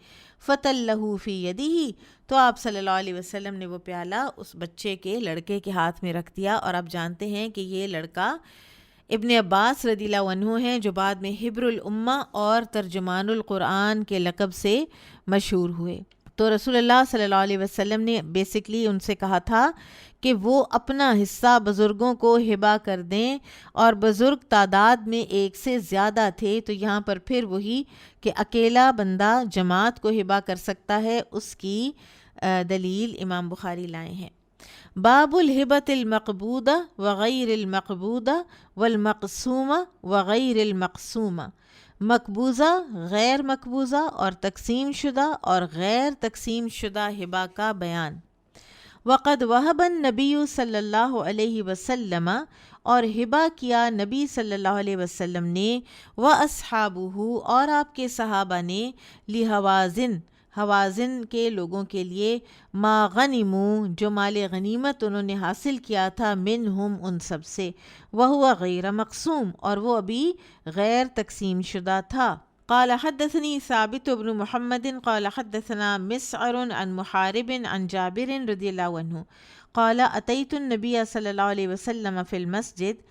فَتَلَّهُ فِي يَدِهِ، تو آپ صلی اللہ علیہ وسلم نے وہ پیالہ اس بچے کے لڑکے کے ہاتھ میں رکھ دیا. اور آپ جانتے ہیں کہ یہ لڑکا ابن عباس رضی اللہ عنہ ہیں جو بعد میں حبر الامہ اور ترجمان القرآن کے لقب سے مشہور ہوئے. تو رسول اللہ صلی اللہ علیہ وسلم نے بیسکلی ان سے کہا تھا کہ وہ اپنا حصہ بزرگوں کو ہبہ کر دیں، اور بزرگ تعداد میں ایک سے زیادہ تھے، تو یہاں پر پھر وہی کہ اکیلا بندہ جماعت کو ہبہ کر سکتا ہے، اس کی دلیل امام بخاری لائے ہیں. باب الہبۃ المقبودہ وغیر المقبودہ والمقسومہ وغیر المقسومہ، مقبوضہ، غیر مقبوضہ اور تقسیم شدہ اور غیر تقسیم شدہ ہبہ کا بیان. وقد وہب النبی صلی اللہ علیہ وسلم، اور ہبہ کیا نبی صلی اللہ علیہ وسلم نے، واصحابہ، اور آپ کے صحابہ نے، لحوازن، حوازن کے لوگوں کے لیے، ما غنموا، جو مال غنیمت انہوں نے حاصل کیا تھا، منہم، ان سب سے، وہو غیر مقسوم، اور وہ ابھی غیر تقسیم شدہ تھا. قال حدثني ثابت بن محمد قال حدثنا مسعر عن محارب عن جابر رضی اللہ عنہ قال اتيت النبي صلی اللہ علیہ وسلم في المسجد،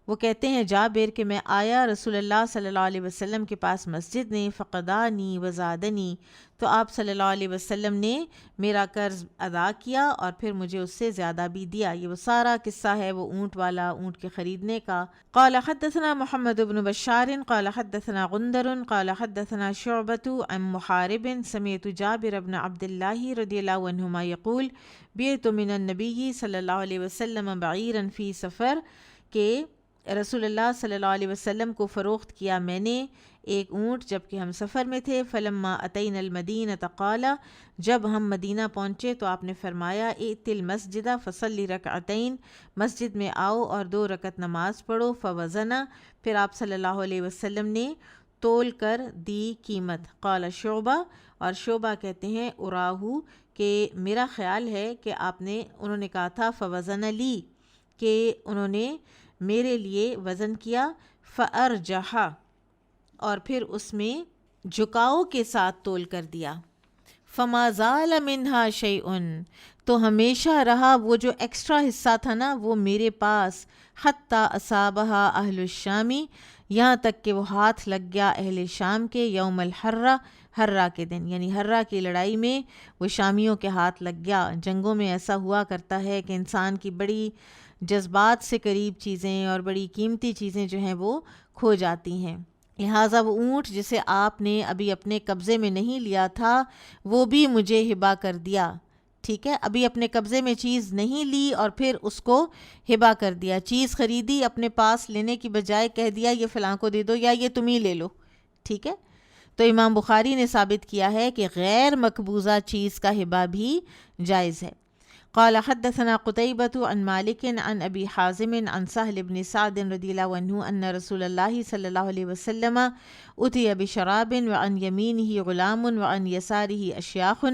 وہ کہتے ہیں جابر کہ میں آیا رسول اللہ صلی اللہ علیہ وسلم کے پاس مسجد نے، فقدانی وزادنی، تو آپ صلی اللہ علیہ وسلم نے میرا قرض ادا کیا اور پھر مجھے اس سے زیادہ بھی دیا۔ یہ وہ سارا قصہ ہے وہ اونٹ والا، اونٹ کے خریدنے کا۔ قال حدثنا محمد بن بشار قال حدثنا غندر قال حدثنا شعبۃ عن محارب سمعت جابر بن عبد اللہ رضی اللہ عنہما یقول بعت من النبی صلی اللہ علیہ وسلم بعیرا فی سفر، کہ رسول اللہ صلی اللہ علیہ وسلم کو فروخت کیا میں نے ایک اونٹ جب کہ ہم سفر میں تھے۔ فلما اتینا المدینہ قال، جب ہم مدینہ پہنچے تو آپ نے فرمایا ائت المسجد فصلی رکعتین، مسجد میں آؤ اور 2 رکعت نماز پڑھو۔ فوزنا، پھر آپ صلی اللہ علیہ وسلم نے تول کر دی قیمت۔ قال شعبہ، اور شعبہ کہتے ہیں اراہو کہ میرا خیال ہے کہ انہوں نے کہا تھا فوزن لی، کہ انہوں نے میرے لیے وزن کیا۔ فارجحا، اور پھر اس میں جھکاؤ کے ساتھ تول کر دیا۔ فما زال منہا شیئن، تو ہمیشہ رہا وہ جو ایکسٹرا حصہ تھا نا وہ میرے پاس، حتی اصابہا اہل الشامی، یہاں تک کہ وہ ہاتھ لگ گیا اہل شام کے، یوم الحرہ، حرہ کے دن، یعنی حرہ کی لڑائی میں وہ شامیوں کے ہاتھ لگ گیا۔ جنگوں میں ایسا ہوا کرتا ہے کہ انسان کی بڑی جذبات سے قریب چیزیں اور بڑی قیمتی چیزیں جو ہیں وہ کھو جاتی ہیں۔ لہٰذا وہ اونٹ جسے آپ نے ابھی اپنے قبضے میں نہیں لیا تھا وہ بھی مجھے ہبہ کر دیا، ٹھیک ہے، ابھی اپنے قبضے میں چیز نہیں لی اور پھر اس کو ہبہ کر دیا، چیز خریدی اپنے پاس لینے کی بجائے کہہ دیا یہ فلاں کو دے دو یا یہ تم ہی لے لو، ٹھیک ہے۔ تو امام بخاری نے ثابت کیا ہے کہ غیر مقبوضہ چیز کا ہبہ بھی جائز ہے۔ قال حدثنا قتيبة عن مالك عن أبي حازم عن سهل بن سعد رضي الله عنه أن رسول الله صلى الله عليه وسلم أتي بشراب وعن يمينه غلام وعن يساره أشياخ،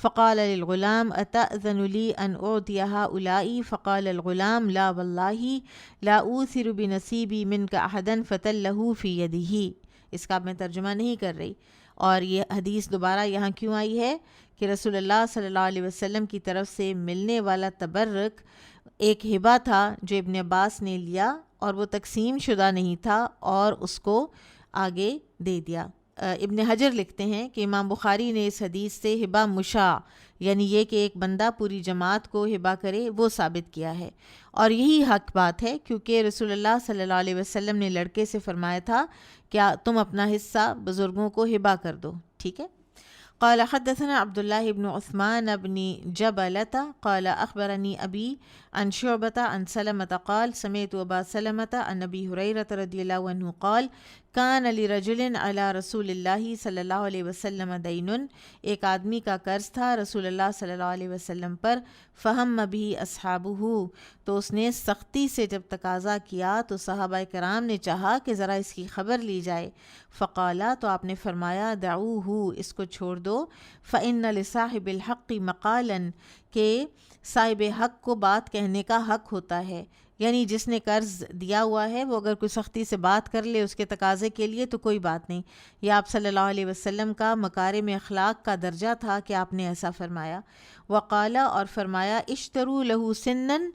فقال للغلام أتأذن لي أن أعطي هؤلاء؟ فقال الغلام لا والله لا أوثر بنصيبي منك أحدا فتله في يده۔ اس کا میں ترجمہ نہیں کر رہی، اور یہ حدیث دوبارہ یہاں کیوں آئی ہے کہ رسول اللہ صلی اللہ علیہ وسلم کی طرف سے ملنے والا تبرک ایک ہبہ تھا جو ابن عباس نے لیا اور وہ تقسیم شدہ نہیں تھا اور اس کو آگے دے دیا۔ ابن حجر لکھتے ہیں کہ امام بخاری نے اس حدیث سے ہبہ مشاع، یعنی یہ کہ ایک بندہ پوری جماعت کو ہبہ کرے، وہ ثابت کیا ہے، اور یہی حق بات ہے کیونکہ رسول اللہ صلی اللہ علیہ وسلم نے لڑکے سے فرمایا تھا کیا تم اپنا حصہ بزرگوں کو ہبہ کر دو، ٹھیک ہے۔ قال حدثنا عبد الله بن عثمان بن جبلة قال أخبرني أبي عن شعبة عن سلمة قال سمعت أبا سلمة عن أبي هريرة رضي الله عنه قال كان لرجل على رسول الله صلی اللہ علیہ وسلم دین، ایک آدمی کا قرض تھا رسول اللہ صلی اللہ علیہ وسلم پر، فہم به اصحابہ، تو اس نے سختی سے جب تقاضا کیا تو صحابہ کرام نے چاہا کہ ذرا اس کی خبر لی جائے، فقالا، تو آپ نے فرمایا دعوہ، اس کو چھوڑ دو، فإن لصاحب الحق مقالا، کہ صاحب حق کو بات کہنے کا حق ہوتا ہے، یعنی جس نے قرض دیا ہوا ہے وہ اگر کوئی سختی سے بات کر لے اس کے تقاضے کے لیے تو کوئی بات نہیں۔ یہ آپ صلی اللہ علیہ وسلم کا مکارم اخلاق کا درجہ تھا کہ آپ نے ایسا فرمایا۔ وقالا، اور فرمایا اشتروا لہ سنن،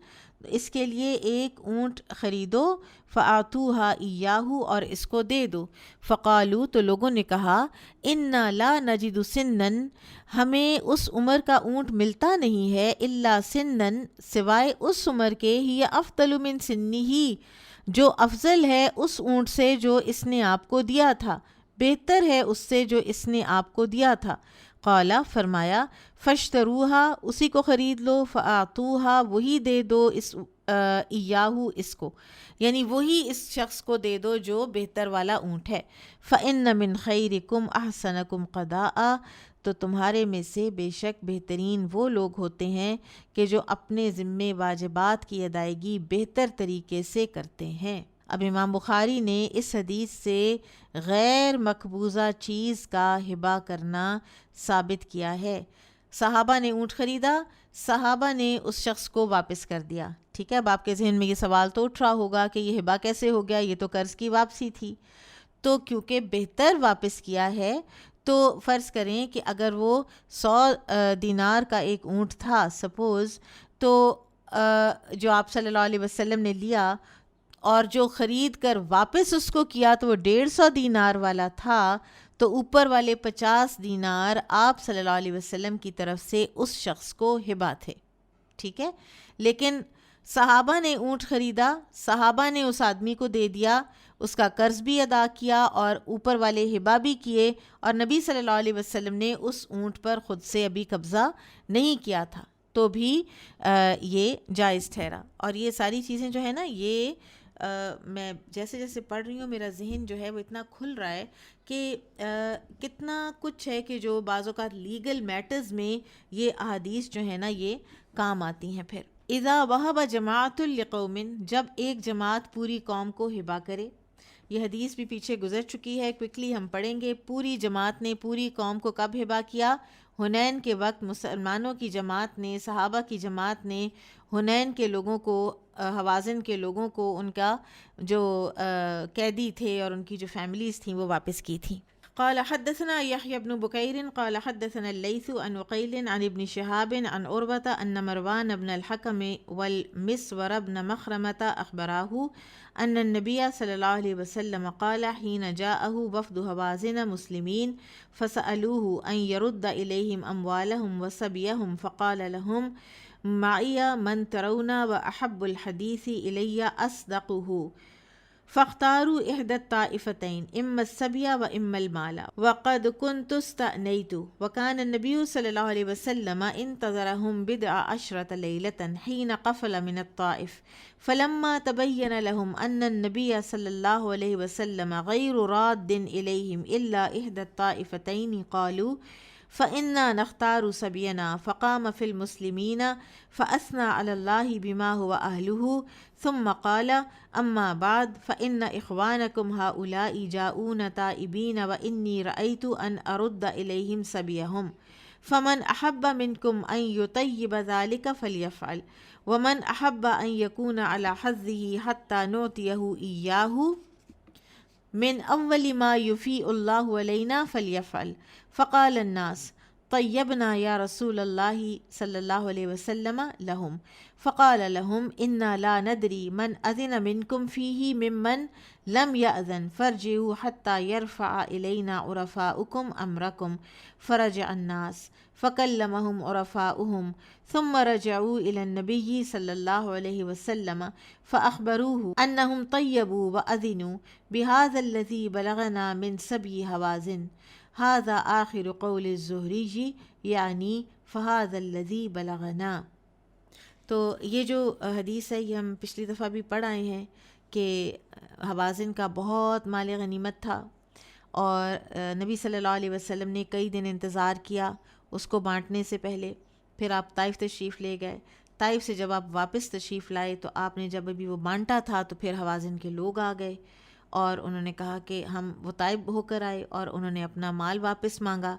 اس کے لیے ایک اونٹ خریدو، فآتوہا ایاہ، اور اس کو دے دو، فقالو، تو لوگوں نے کہا انا لا نجد سنن، ہمیں اس عمر کا اونٹ ملتا نہیں ہے، الا سنن، سوائے اس عمر کے، ہی افضل من سنہ، جو افضل ہے اس اونٹ سے جو اس نے آپ کو دیا تھا، بہتر ہے اس سے جو اس نے آپ کو دیا تھا۔ قالا، فرمایا فاشتروہا، اسی کو خرید لو، فآتوہا، وہی دے دو، اس ایاہو، اس کو، یعنی وہی اس شخص کو دے دو جو بہتر والا اونٹ ہے۔ فإن من خیرکم احسنکم قضاء، تو تمہارے میں سے بے شک بہترین وہ لوگ ہوتے ہیں کہ جو اپنے ذمے واجبات کی ادائیگی بہتر طریقے سے کرتے ہیں۔ اب امام بخاری نے اس حدیث سے غیر مقبوضہ چیز کا ہبہ کرنا ثابت کیا ہے۔ صحابہ نے اونٹ خریدا، صحابہ نے اس شخص کو واپس کر دیا، ٹھیک ہے۔ اب آپ کے ذہن میں یہ سوال تو اٹھ رہا ہوگا کہ یہ ہبہ کیسے ہو گیا، یہ تو قرض کی واپسی تھی۔ تو کیونکہ بہتر واپس کیا ہے تو فرض کریں کہ اگر وہ 100 دینار کا ایک اونٹ تھا سپوز، تو جو آپ صلی اللہ علیہ وسلم نے لیا اور جو خرید کر واپس اس کو کیا تو وہ 150 دینار والا تھا، تو اوپر والے 50 دینار آپ صلی اللہ علیہ وسلم کی طرف سے اس شخص کو ہبہ تھے. ٹھیک ہے، لیکن صحابہ نے اونٹ خریدا، صحابہ نے اس آدمی کو دے دیا، اس کا قرض بھی ادا کیا اور اوپر والے ہبہ بھی کیے، اور نبی صلی اللہ علیہ وسلم نے اس اونٹ پر خود سے ابھی قبضہ نہیں کیا تھا، تو بھی یہ جائز ٹھہرا. اور یہ ساری چیزیں جو ہے نا، یہ میں جیسے جیسے پڑھ رہی ہوں میرا ذہن جو ہے وہ اتنا کھل رہا ہے کہ کتنا کچھ ہے کہ جو بعض اوقات لیگل میٹرز میں یہ احادیث جو ہے نا یہ کام آتی ہیں. پھر اذا وہب جماعت لقوم، جب ایک جماعت پوری قوم کو ہبہ کرے. یہ حدیث بھی پیچھے گزر چکی ہے، کوئکلی ہم پڑھیں گے. پوری جماعت نے پوری قوم کو کب ہبہ کیا؟ حنین کے وقت مسلمانوں کی جماعت نے، صحابہ کی جماعت نے حنین کے لوگوں کو، حوازن کے لوگوں کو، ان کا جو قیدی تھے اور ان کی جو فیملیز تھیں وہ واپس کی تھیں. قال حدثنا يحيى بن بكير قال حدثنا الليث عن عقيل عن ابن شهاب عن عروة أن مروان بن الحكم والمسور بن مخرمة أخبراه أن النبي صلى الله عليه وسلم قال حين جاءه وفد هوازن مسلمين فسألوه أن يرد إليهم أموالهم وصبيهم فقال لهم معي من ترون وأحب الحديث إلي أصدقه فاختاروا إحدى الطائفتين إما السبي وإما المال وقد كنت استأنيت. وكان النبي صلى الله عليه وسلم انتظرهم 10 ليلة حين قفل من الطائف، فلما تبين لهم أن النبي صلى الله عليه وسلم غير راد إليهم إلا إحدى الطائفتين قالوا فإنا نختار سبينا. فقام في المسلمين فأثنى على الله بما هو أهله ثم قال أما بعد فإن إخوانكم هؤلاء جاءون تائبين وإني رأيت أن أرد إليهم سبيهم، فمن أحب منكم أن يطيب ذلك فليفعل، ومن أحب أن يكون على حظه حتى نعطيه إياه من أول ما يفيء الله علينا فليفعل. فقال الناس طيبنا يا رسول الله صلى الله عليه وسلم لهم. فقال لهم إنا لا ندري من أذن منكم فيه ممن لم يأذن فارجعوا حتى يرفع إلينا عرفاؤكم أمركم. فرجع الناس فكلمهم عرفاؤهم ثم رجعوا إلى النبي صلى الله عليه وسلم فأخبروه أنهم طيبوا وأذنوا بهذا الذي بلغنا من سبي هوازن. هذا آخر قول الزهري يعني فهذا الذي بلغنا. تو یہ جو حدیث ہے یہ ہم پچھلی دفعہ بھی پڑھ آئے ہیں کہ حوازن کا بہت مال غنیمت تھا اور نبی صلی اللہ علیہ وسلم نے کئی دن انتظار کیا اس کو بانٹنے سے پہلے. پھر آپ طائف تشریف لے گئے. طائف سے جب آپ واپس تشریف لائے تو آپ نے جب ابھی وہ بانٹا تھا تو پھر حوازن کے لوگ آ گئے اور انہوں نے کہا کہ ہم وہ طائب ہو کر آئے اور انہوں نے اپنا مال واپس مانگا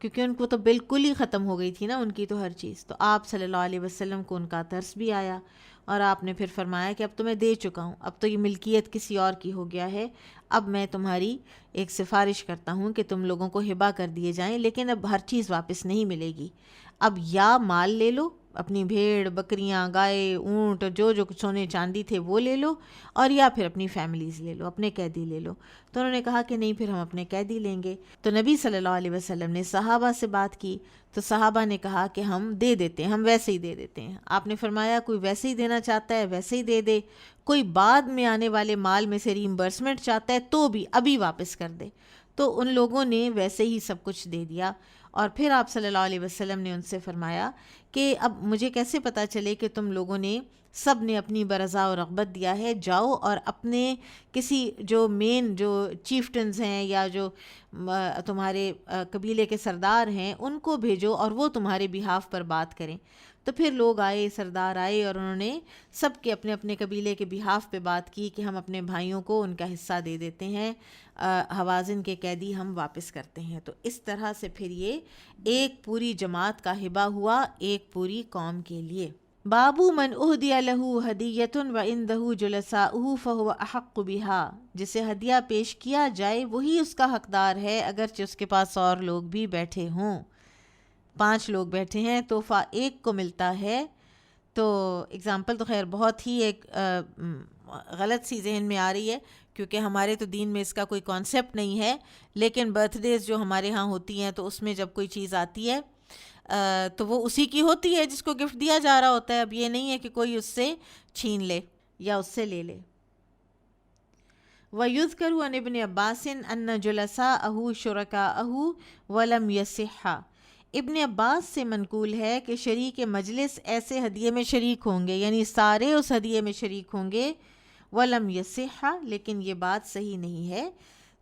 کیونکہ ان کو تو بالکل ہی ختم ہو گئی تھی نا ان کی تو ہر چیز. تو آپ صلی اللہ علیہ وسلم کو ان کا ترس بھی آیا اور آپ نے پھر فرمایا کہ اب تو میں دے چکا ہوں، اب تو یہ ملکیت کسی اور کی ہو گیا ہے، اب میں تمہاری ایک سفارش کرتا ہوں کہ تم لوگوں کو ہبہ کر دیے جائیں، لیکن اب ہر چیز واپس نہیں ملے گی. اب یا مال لے لو، اپنی بھیڑ بکریاں گائے اونٹ جو جو سونے چاندی تھے وہ لے لو، اور یا پھر اپنی فیملیز لے لو، اپنے قیدی لے لو. تو انہوں نے کہا کہ نہیں، پھر ہم اپنے قیدی لیں گے. تو نبی صلی اللہ علیہ وسلم نے صحابہ سے بات کی تو صحابہ نے کہا کہ ہم دے دیتے ہیں، ہم ویسے ہی دے دیتے ہیں. آپ نے فرمایا کوئی ویسے ہی دینا چاہتا ہے ویسے ہی دے دے، کوئی بعد میں آنے والے مال میں سے ریمبرسمنٹ چاہتا ہے تو بھی ابھی واپس کر دے. تو ان لوگوں نے ویسے ہی سب کچھ دے دیا. اور پھر آپ صلی اللہ علیہ وسلم نے ان سے فرمایا کہ اب مجھے کیسے پتہ چلے کہ تم لوگوں نے سب نے اپنی برضا و رغبت دیا ہے؟ جاؤ اور اپنے کسی جو مین جو چیفٹنز ہیں یا جو تمہارے قبیلے کے سردار ہیں ان کو بھیجو اور وہ تمہارے بہاف پر بات کریں. تو پھر لوگ آئے، سردار آئے اور انہوں نے سب کے اپنے اپنے قبیلے کے بہاف پہ بات کی کہ ہم اپنے بھائیوں کو ان کا حصہ دے دیتے ہیں، حوازن کے قیدی ہم واپس کرتے ہیں. تو اس طرح سے پھر یہ ایک پوری جماعت کا ہبہ ہوا ایک پوری قوم کے لیے. بابو من اہدی لہ ہدیۃ وعندہ جلساؤہ فہو احق بہا، جسے ہدیہ پیش کیا جائے وہی اس کا حقدار ہے اگرچہ اس کے پاس اور لوگ بھی بیٹھے ہوں. 5 لوگ بیٹھے ہیں، تحفہ ایک کو ملتا ہے. تو اگزامپل تو خیر بہت ہی ایک غلط سی ذہن میں آ رہی ہے کیونکہ ہمارے تو دین میں اس کا کوئی کانسیپٹ نہیں ہے، لیکن برتھ ڈیز جو ہمارے ہاں ہوتی ہیں تو اس میں جب کوئی چیز آتی ہے تو وہ اسی کی ہوتی ہے جس کو گفٹ دیا جا رہا ہوتا ہے. اب یہ نہیں ہے کہ کوئی اس سے چھین لے یا اس سے لے لے. وَيُذْكَرُ عَنْ ابن عباس أَنَّ جُلَسَاءَهُ شُرَكَاءَهُ وَلَمْ يَصِحَّ. ابن عباس سے منقول ہے کہ شریک مجلس ایسے ہدیے میں شریک ہوں گے، یعنی سارے اس ہدیے میں شریک ہوں گے. وَلَمْ يَصِحَّ، لیکن یہ بات صحیح نہیں ہے.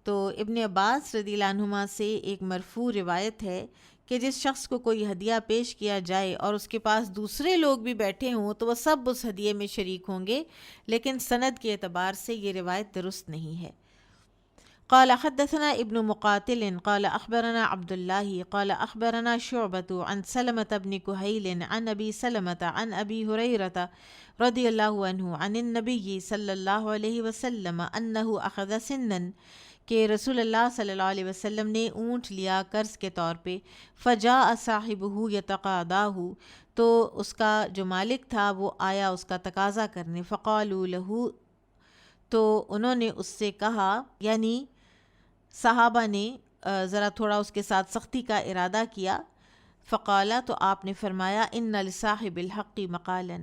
تو ابن عباس رضی اللہ عنہما سے ایک مرفوع روایت ہے کہ جس شخص کو کوئی ہدیہ پیش کیا جائے اور اس کے پاس دوسرے لوگ بھی بیٹھے ہوں تو وہ سب اس ہدیے میں شریک ہوں گے، لیکن سند کے اعتبار سے یہ روایت درست نہیں ہے. قال حدثنا ابن مقاتل قال اخبرنا عبد الله قال اخبرنا شعبة عن سلمة بن كهيل عن ابي سلمة عن ابي هريرة رضي الله عنه عن النبي صلى الله عليه وسلم انه اخذ سنا کہ رسول اللہ صلی اللہ علیہ وسلم نے اونٹ لیا قرض کے طور پہ. فجاء صاحبہ یتقاضاہ، تو اس کا جو مالک تھا وہ آیا اس کا تقاضا کرنے. فقالوا لہ، تو انہوں نے اس سے کہا، یعنی صحابہ نے ذرا تھوڑا اس کے ساتھ سختی کا ارادہ کیا. فقالا، تو آپ نے فرمایا، ان لصاحب الحق مقالا،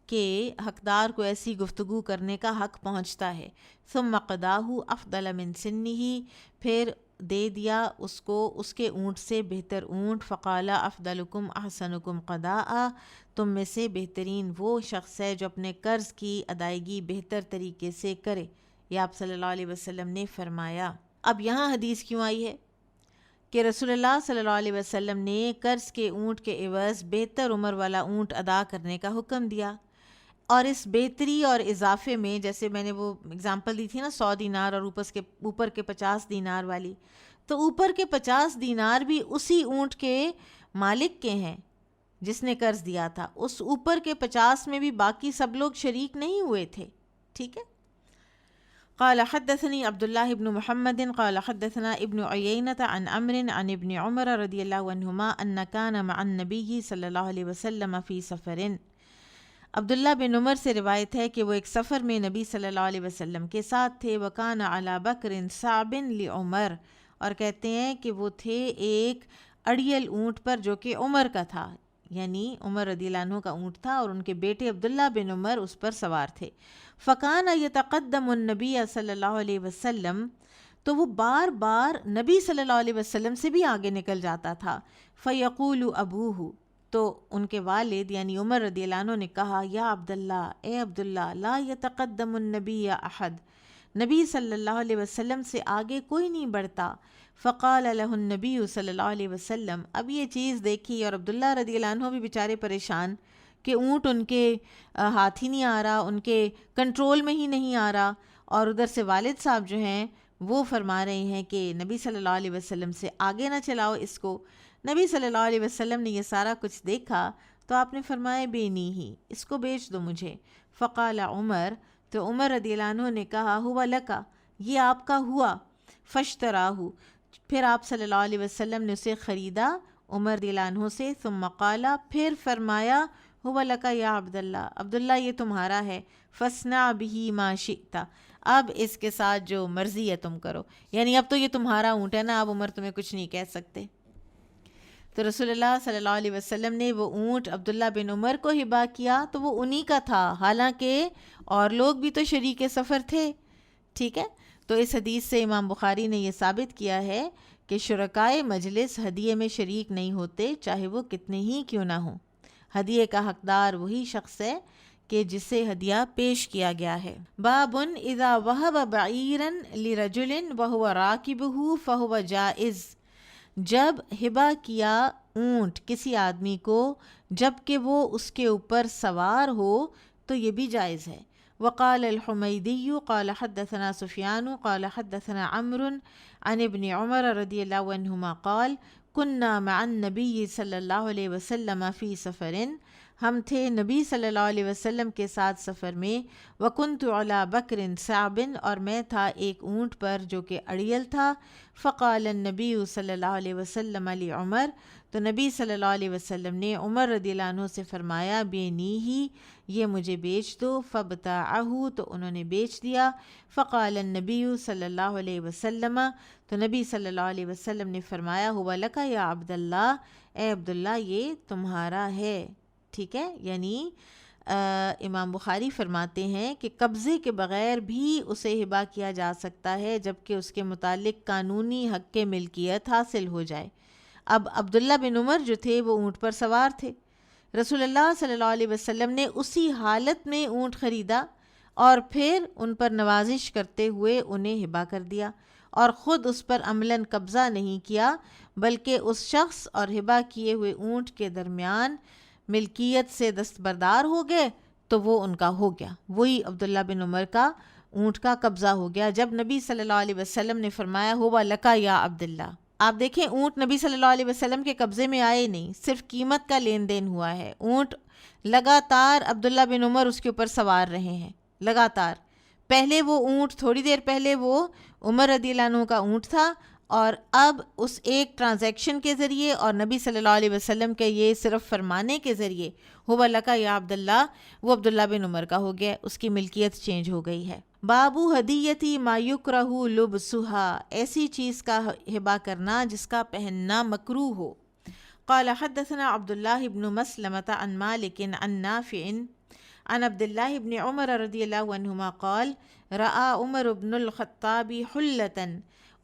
کہ حقدار کو ایسی گفتگو کرنے کا حق پہنچتا ہے. ثم قضاہ افضل من سنہ، پھر دے دیا اس کو اس کے اونٹ سے بہتر اونٹ. فقالا افضلکم احسنکم قضاء، تم میں سے بہترین وہ شخص ہے جو اپنے قرض کی ادائیگی بہتر طریقے سے کرے. یہ آپ صلی اللہ علیہ وسلم نے فرمایا. اب یہاں حدیث کیوں آئی ہے کہ رسول اللہ صلی اللہ علیہ وسلم نے قرض کے اونٹ کے عوض بہتر عمر والا اونٹ ادا کرنے کا حکم دیا. اور اس بہتری اور اضافے میں، جیسے میں نے وہ اگزامپل دی تھی نا 100 دینار اور اوپر کے 50 دینار والی، تو اوپر کے 50 دینار بھی اسی اونٹ کے مالک کے ہیں جس نے قرض دیا تھا. اس اوپر کے 50 میں بھی باقی سب لوگ شریک نہیں ہوئے تھے. ٹھیک ہے. قال حدثني عبد الله بن محمد قال حدثنا ابن عيينة عن عمرو عن ابن عمر رضي الله عنهما أن كان مع النبي صلى الله عليه وسلم في سفر. عبداللہ بن عمر سے روایت ہے کہ وہ ایک سفر میں نبی صلی اللہ علیہ وسلم کے ساتھ تھے. وَكَانَ عَلَى بَكْرٍ صَعْبٍ لِعُمَر، اور کہتے ہیں کہ وہ تھے ایک اڑیل اونٹ پر جو کہ عمر کا تھا، یعنی عمر رضی اللہ عنہ کا اونٹ تھا اور ان کے بیٹے عبداللہ بن عمر اس پر سوار تھے. فَكَانَ يَتَقَدَّمُ النَّبِيَّ صلی اللہ علیہ وسلم، تو وہ بار بار نبی صلی اللہ علیہ وسلم سے بھی آگے نکل جاتا تھا. فَيَقُولُ أَبُوهُ، تو ان کے والد یعنی عمر رضی اللہ عنہ نے کہا، یا عبداللہ، اے عبداللہ، لا یتقدم النبی احد، نبی صلی اللہ علیہ وسلم سے آگے کوئی نہیں بڑھتا. فقال له النبی صلی اللہ علیہ وسلم، اب یہ چیز دیکھی اور عبداللہ رضی اللہ عنہ بھی بیچارے پریشان کہ اونٹ ان کے ہاتھ ہی نہیں آ رہا، ان کے کنٹرول میں ہی نہیں آ رہا، اور ادھر سے والد صاحب جو ہیں وہ فرما رہے ہیں کہ نبی صلی اللہ علیہ وسلم سے آگے نہ چلاؤ اس کو. نبی صلی اللہ علیہ وسلم نے یہ سارا کچھ دیکھا تو آپ نے فرمایا، بے نیہی، اس کو بیچ دو مجھے. فقال عمر، تو عمر رضی اللہ عنہ نے کہا، ہوا لکا، یہ آپ کا ہوا. فاشتراہ، پھر آپ صلی اللہ علیہ وسلم نے اسے خریدا عمر رضی اللہ عنہ سے. ثم قال، پھر فرمایا، ہوا لکا یا عبداللہ، عبداللہ یہ تمہارا ہے. فاصنع بہ ما شئت، اب اس کے ساتھ جو مرضی ہے تم کرو، یعنی اب تو یہ تمہارا اونٹ ہے نا، اب عمر تمہیں کچھ نہیں کہہ سکتے. تو رسول اللہ صلی اللہ علیہ وسلم نے وہ اونٹ عبداللہ بن عمر کو ہبا کیا تو وہ انہی کا تھا، حالانکہ اور لوگ بھی تو شریک سفر تھے. ٹھیک ہے. تو اس حدیث سے امام بخاری نے یہ ثابت کیا ہے کہ شرکائے مجلس ہدیے میں شریک نہیں ہوتے، چاہے وہ کتنے ہی کیوں نہ ہوں. ہدیے کا حقدار وہی شخص ہے کہ جسے ہدیہ پیش کیا گیا ہے. باب اذا وہب بعیرا لرجل وہو راکبہ فہو جائز، جب ہبا کیا اونٹ کسی آدمی کو جب کہ وہ اس کے اوپر سوار ہو تو یہ بھی جائز ہے. وقال الحمیدی قال حدثنا سفیان قال حدثنا عمرو عن ابن عمر رضی اللہ عنہما قال كنا مع النبی صلی اللہ علیہ وسلم فی سفر، ہم تھے نبی صلی اللہ علیہ وسلم کے ساتھ سفر میں، وَكُنْتُ عَلَى بَكْرٍ صَعْبٍ، اور میں تھا ایک اونٹ پر جو کہ اڑیل تھا، فقال النبی صلی اللہ علیہ وسلم لعمر، تو نبی صلی اللہ علیہ وسلم نے عمر رضی اللہ عنہ سے فرمایا، بینیہی، یہ مجھے بیچ دو، فبتاعہ، تو انہوں نے بیچ دیا، فقال النبی صلی اللہ علیہ وسلم، تو نبی صلی اللہ علیہ وسلم نے فرمایا، ہوا لکا یا عبداللہ، اے عبداللہ یہ تمہارا ہے، ٹھیک ہے، یعنی امام بخاری فرماتے ہیں کہ قبضے کے بغیر بھی اسے ہبہ کیا جا سکتا ہے جبکہ اس کے متعلق قانونی حق کے ملکیت حاصل ہو جائے۔ اب عبداللہ بن عمر جو تھے وہ اونٹ پر سوار تھے، رسول اللہ صلی اللہ علیہ وسلم نے اسی حالت میں اونٹ خریدا اور پھر ان پر نوازش کرتے ہوئے انہیں ہبہ کر دیا، اور خود اس پر عملاً قبضہ نہیں کیا بلکہ اس شخص اور ہبہ کیے ہوئے اونٹ کے درمیان ملکیت سے دستبردار ہو گئے تو وہ ان کا ہو گیا، وہی عبداللہ بن عمر کا اونٹ کا قبضہ ہو گیا جب نبی صلی اللہ علیہ وسلم نے فرمایا ہوا لکا یا عبداللہ۔ آپ دیکھیں اونٹ نبی صلی اللہ علیہ وسلم کے قبضے میں آئے نہیں، صرف قیمت کا لین دین ہوا ہے، اونٹ لگاتار عبداللہ بن عمر اس کے اوپر سوار رہے ہیں، لگاتار، پہلے وہ اونٹ تھوڑی دیر پہلے وہ عمر رضی اللہ عنہ کا اونٹ تھا، اور اب اس ایک ٹرانزیکشن کے ذریعے اور نبی صلی اللہ علیہ وسلم کے یہ صرف فرمانے کے ذریعے ہوا لکا یا عبداللہ، وہ عبداللہ بن عمر کا ہو گیا، اس کی ملکیت چینج ہو گئی ہے۔ بابو ہدیتی ما یکرہ لبسہا، ایسی چیز کا ہبہ کرنا جس کا پہننا مکروہ ہو۔ قال حدثنا عبداللہ بن مسلمۃ عن مالک عن نافع عن عبداللہ بن عمر رضی اللہ عنہما قال رأى عمر بن الخطاب حلۃ،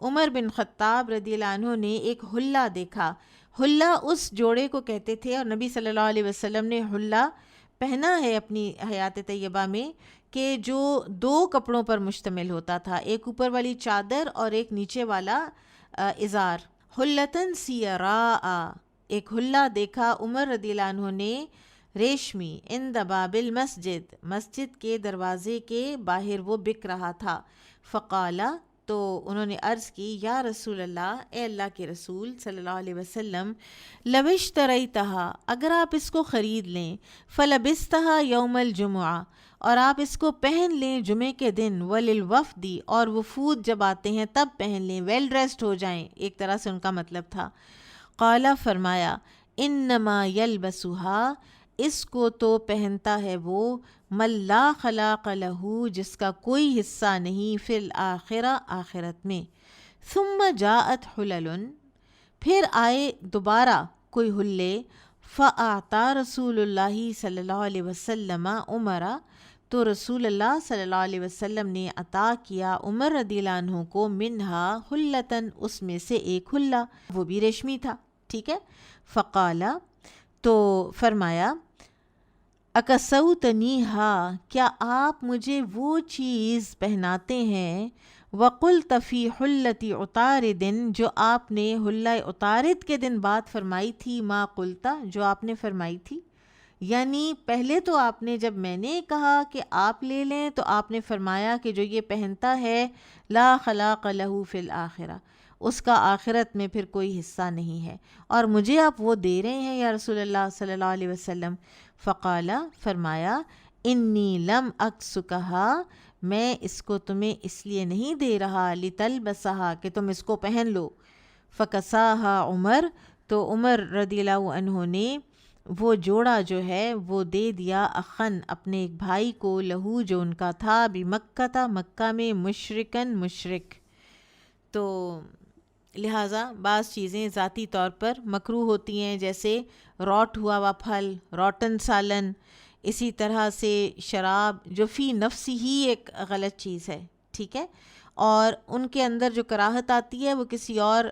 عمر بن خطاب رضی اللہ عنہ نے ایک حلہ دیکھا، حلہ اس جوڑے کو کہتے تھے، اور نبی صلی اللہ علیہ وسلم نے حلہ پہنا ہے اپنی حیات طیبہ میں، کہ جو دو کپڑوں پر مشتمل ہوتا تھا، ایک اوپر والی چادر اور ایک نیچے والا ازار۔ حلتن سیراء، ایک حلہ دیکھا عمر رضی اللہ عنہ نے ریشمی، عند باب المسجد، مسجد کے دروازے کے باہر وہ بک رہا تھا، فقالا، تو انہوں نے عرض کی، یا رسول اللہ، اے اللہ کے رسول صلی اللہ علیہ وسلم، لو اشتریتہا، اگر آپ اس کو خرید لیں، فلبستہا یوم الجمعہ، اور آپ اس کو پہن لیں جمعے کے دن، وللوفدی، اور وفود جب آتے ہیں تب پہن لیں، ویل ڈریسڈ ہو جائیں، ایک طرح سے ان کا مطلب تھا۔ قالا، فرمایا، انما یلبسہا، اس کو تو پہنتا ہے وہ، من لا خلاق لہ، جس کا کوئی حصہ نہیں، فی الآخرہ، آخرت میں۔ ثم جاءت حلل، پھر آئے دوبارہ کوئی حلے، فاعطا رسول اللہ صلی اللہ علیہ وسلم عمرہ، تو رسول اللہ صلی اللہ علیہ وسلم نے عطا کیا عمر رضی اللہ عنہ کو، منہا حلتن، اس میں سے ایک حلہ، وہ بھی ریشمی تھا، ٹھیک ہے۔ فقالا، تو فرمایا، اکسوتنیہا، کیا آپ مجھے وہ چیز پہناتے ہیں، وقلت فی حلتی عطارد، جو آپ نے حلہ عطارد کے دن بات فرمائی تھی، ما قلتا، جو آپ نے فرمائی تھی، یعنی پہلے تو آپ نے، جب میں نے کہا کہ آپ لے لیں تو آپ نے فرمایا کہ جو یہ پہنتا ہے لا خلاق لہ فی الآخرہ، اس کا آخرت میں پھر کوئی حصہ نہیں ہے، اور مجھے آپ وہ دے رہے ہیں یا رسول اللہ صلی اللہ علیہ وسلم۔ فقالا، فرمایا، انی لم اکسکہا، میں اس کو تمہیں اس لیے نہیں دے رہا، لتلبسہا، کہ تم اس کو پہن لو۔ فکساہا عمر، تو عمر رضی اللہ عنہ نے وہ جوڑا جو ہے وہ دے دیا، اخن، اپنے ایک بھائی کو، لہو، جو ان کا تھا، بمکہ تھا، مکہ میں، مشرکن، مشرک۔ تو لہٰذا بعض چیزیں ذاتی طور پر مکروہ ہوتی ہیں، جیسے روٹ ہوا ہوا پھل، روٹن سالن، اسی طرح سے شراب، جو فی نفسی ہی ایک غلط چیز ہے، ٹھیک ہے، اور ان کے اندر جو کراہت آتی ہے وہ کسی اور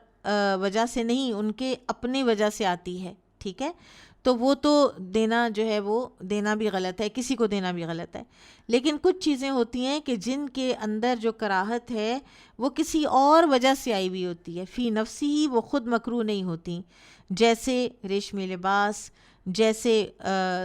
وجہ سے نہیں، ان کے اپنے وجہ سے آتی ہے، ٹھیک ہے، تو وہ تو دینا جو ہے وہ دینا بھی غلط ہے، کسی کو دینا بھی غلط ہے۔ لیکن کچھ چیزیں ہوتی ہیں کہ جن کے اندر جو کراہت ہے وہ کسی اور وجہ سے آئی ہوئی ہوتی ہے، فی نفسی ہی وہ خود مکروہ نہیں ہوتی، جیسے ریشمی لباس، جیسے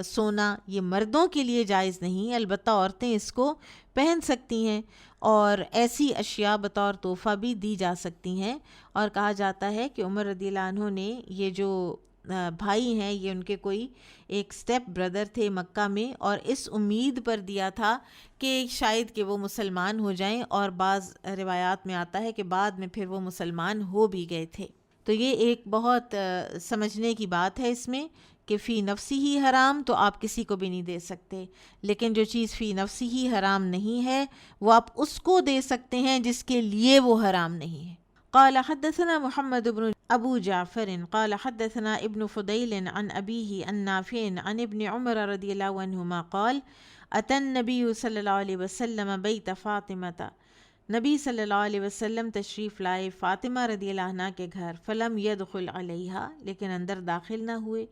سونا، یہ مردوں کے لیے جائز نہیں، البتہ عورتیں اس کو پہن سکتی ہیں، اور ایسی اشیاء بطور تحفہ بھی دی جا سکتی ہیں، اور کہا جاتا ہے کہ عمر رضی اللہ عنہ نے یہ جو بھائی ہیں، یہ ان کے کوئی ایک سٹیپ بردر تھے مکہ میں، اور اس امید پر دیا تھا کہ شاید کہ وہ مسلمان ہو جائیں، اور بعض روایات میں آتا ہے کہ بعد میں پھر وہ مسلمان ہو بھی گئے تھے۔ تو یہ ایک بہت سمجھنے کی بات ہے اس میں کہ فی نفسی ہی حرام تو آپ کسی کو بھی نہیں دے سکتے، لیکن جو چیز فی نفسی ہی حرام نہیں ہے وہ آپ اس کو دے سکتے ہیں جس کے لیے وہ حرام نہیں ہے۔ قال حدثنا محمد بن ابو جعفر قال حدثنا ابن فضيل عن أبيه عن نافع عن ابن عمر رضي الله عنهما قال أتى النبي صلى الله عليه وسلم بيت فاطمة، نبی صلی اللہ علیہ وسلم تشریف لائے فاطمہ رضی اللہ عنہ کے گھر، فلم يدخل علیہا، لیکن اندر داخل نہ ہوئے،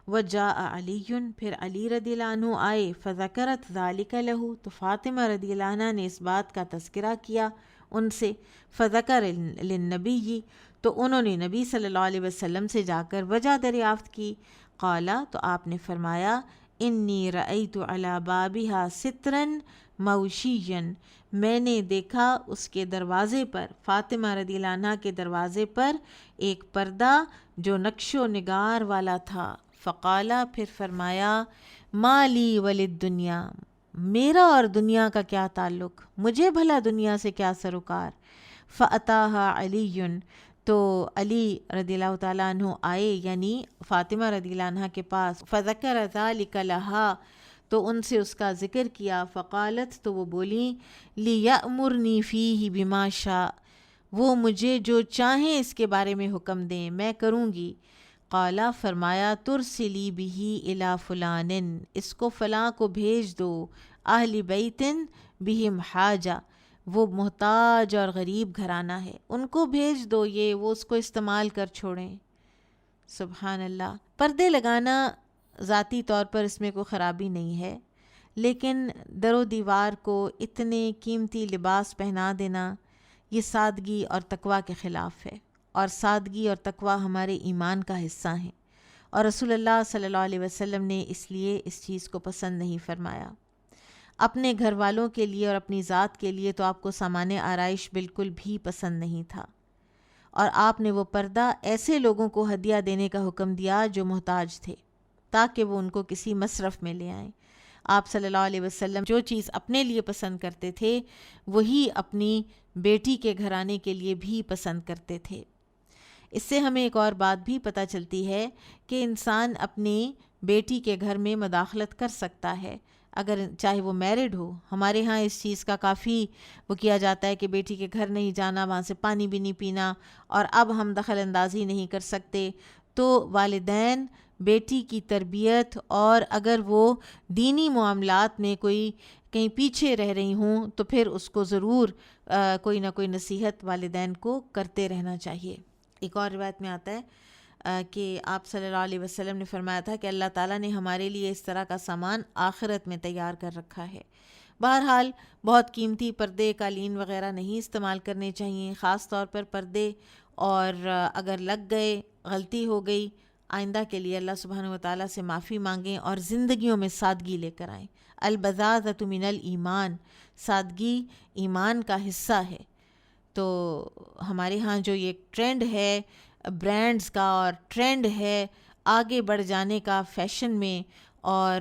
وجاء علی، پھر علی رضی اللہ عنہ آئے، فذکرت ذلک لہ، تو فاطمہ رضی اللہ عنہ نے اس بات کا تذکرہ کیا ان سے، فذکر للنبی، تو انہوں نے نبی صلی اللہ علیہ وسلم سے جا کر وجہ دریافت کی، قالا، تو آپ نے فرمایا، انی رأیت علی بابہا سترا موشیا، میں نے دیکھا اس کے دروازے پر، فاطمہ رضی اللہ عنہ کے دروازے پر ایک پردہ جو نقش و نگار والا تھا، فقالا، پھر فرمایا، ما لی وللدنیا، میرا اور دنیا کا کیا تعلق، مجھے بھلا دنیا سے کیا سروکار، فاتاہا علی، تو علی رضی اللہ تعالیٰ عنہ آئے، یعنی فاطمہ رضی اللہ عنہ کے پاس، فذکر ذلک لہا، تو ان سے اس کا ذکر کیا، فقالت، تو وہ بولیں، لیأمرنی فیہ بما شاء، وہ مجھے جو چاہیں اس کے بارے میں حکم دیں میں کروں گی، قالا، فرمایا، ترسلی بہ الی فلان، اس کو فلاں کو بھیج دو، اہل بیت بہم حاجہ، وہ محتاج اور غریب گھرانہ ہے، ان کو بھیج دو، یہ وہ اس کو استعمال کر چھوڑیں۔ سبحان اللہ۔ پردے لگانا ذاتی طور پر اس میں کوئی خرابی نہیں ہے، لیکن در و دیوار کو اتنے قیمتی لباس پہنا دینا یہ سادگی اور تقویٰ کے خلاف ہے، اور سادگی اور تقویٰ ہمارے ایمان کا حصہ ہیں، اور رسول اللہ صلی اللہ علیہ وسلم نے اس لیے اس چیز کو پسند نہیں فرمایا۔ اپنے گھر والوں کے لیے اور اپنی ذات کے لیے تو آپ کو سامان آرائش بالکل بھی پسند نہیں تھا، اور آپ نے وہ پردہ ایسے لوگوں کو ہدیہ دینے کا حکم دیا جو محتاج تھے، تاکہ وہ ان کو کسی مصرف میں لے آئیں۔ آپ صلی اللہ علیہ وسلم جو چیز اپنے لیے پسند کرتے تھے وہی اپنی بیٹی کے گھرانے کے لیے بھی پسند کرتے تھے۔ اس سے ہمیں ایک اور بات بھی پتہ چلتی ہے کہ انسان اپنی بیٹی کے گھر میں مداخلت کر سکتا ہے، اگر چاہے وہ میرڈ ہو۔ ہمارے ہاں اس چیز کا کافی وہ کیا جاتا ہے کہ بیٹی کے گھر نہیں جانا، وہاں سے پانی بھی نہیں پینا، اور اب ہم دخل اندازی نہیں کر سکتے۔ تو والدین بیٹی کی تربیت، اور اگر وہ دینی معاملات میں کوئی کہیں پیچھے رہ رہی ہوں تو پھر اس کو ضرور کوئی نہ کوئی نصیحت والدین کو کرتے رہنا چاہیے۔ ایک اور روایت میں آتا ہے کہ آپ صلی اللہ علیہ وسلم نے فرمایا تھا کہ اللہ تعالیٰ نے ہمارے لیے اس طرح کا سامان آخرت میں تیار کر رکھا ہے۔ بہرحال بہت قیمتی پردے، قالین وغیرہ نہیں استعمال کرنے چاہیے، خاص طور پر پردے، اور اگر لگ گئے، غلطی ہو گئی، آئندہ کے لیے اللہ سبحانہ و تعالیٰ سے معافی مانگیں اور زندگیوں میں سادگی لے کر آئیں۔ البذاذۃ من الایمان، سادگی ایمان کا حصہ ہے۔ تو ہمارے ہاں جو یہ ٹرینڈ ہے برانڈز کا، اور ٹرینڈ ہے آگے بڑھ جانے کا فیشن میں، اور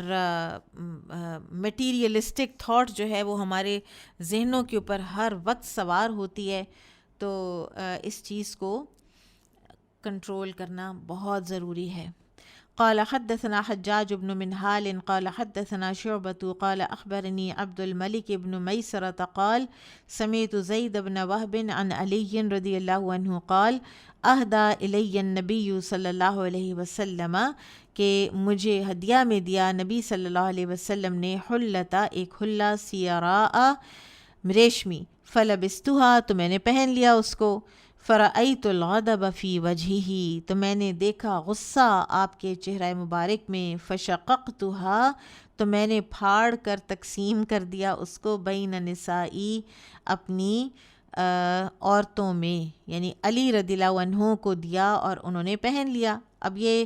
میٹیریلسٹک تھاٹ جو ہے وہ ہمارے ذہنوں کے اوپر ہر وقت سوار ہوتی ہے، تو اس چیز کو کنٹرول کرنا بہت ضروری ہے۔ قال حدثنا حجاج بن منہال قال حدثنا شعبة قال اخبرني عبد الملك بن میسرة قال سمعت زید بن وهب عن علی رضی اللہ عنہ قال اہدى الی النبی صلی اللہ علیہ وسلم، کہ مجھے ہدیہ میں دیا نبی صلی اللہ علیہ وسلم نے، حلتا، ایک حلہ، سیراء، ریشمی، فلبستها، تو میں نے پہن لیا اس کو، فرأیت الغضب فی وجہہ، تو میں نے دیکھا غصہ آپ کے چہرہ مبارک میں، فشققتها، تو میں نے پھاڑ کر تقسیم کر دیا اس کو، بین نسائی، اپنی عورتوں میں، یعنی علی رضی اللہ عنہ کو دیا اور انہوں نے پہن لیا۔ اب یہ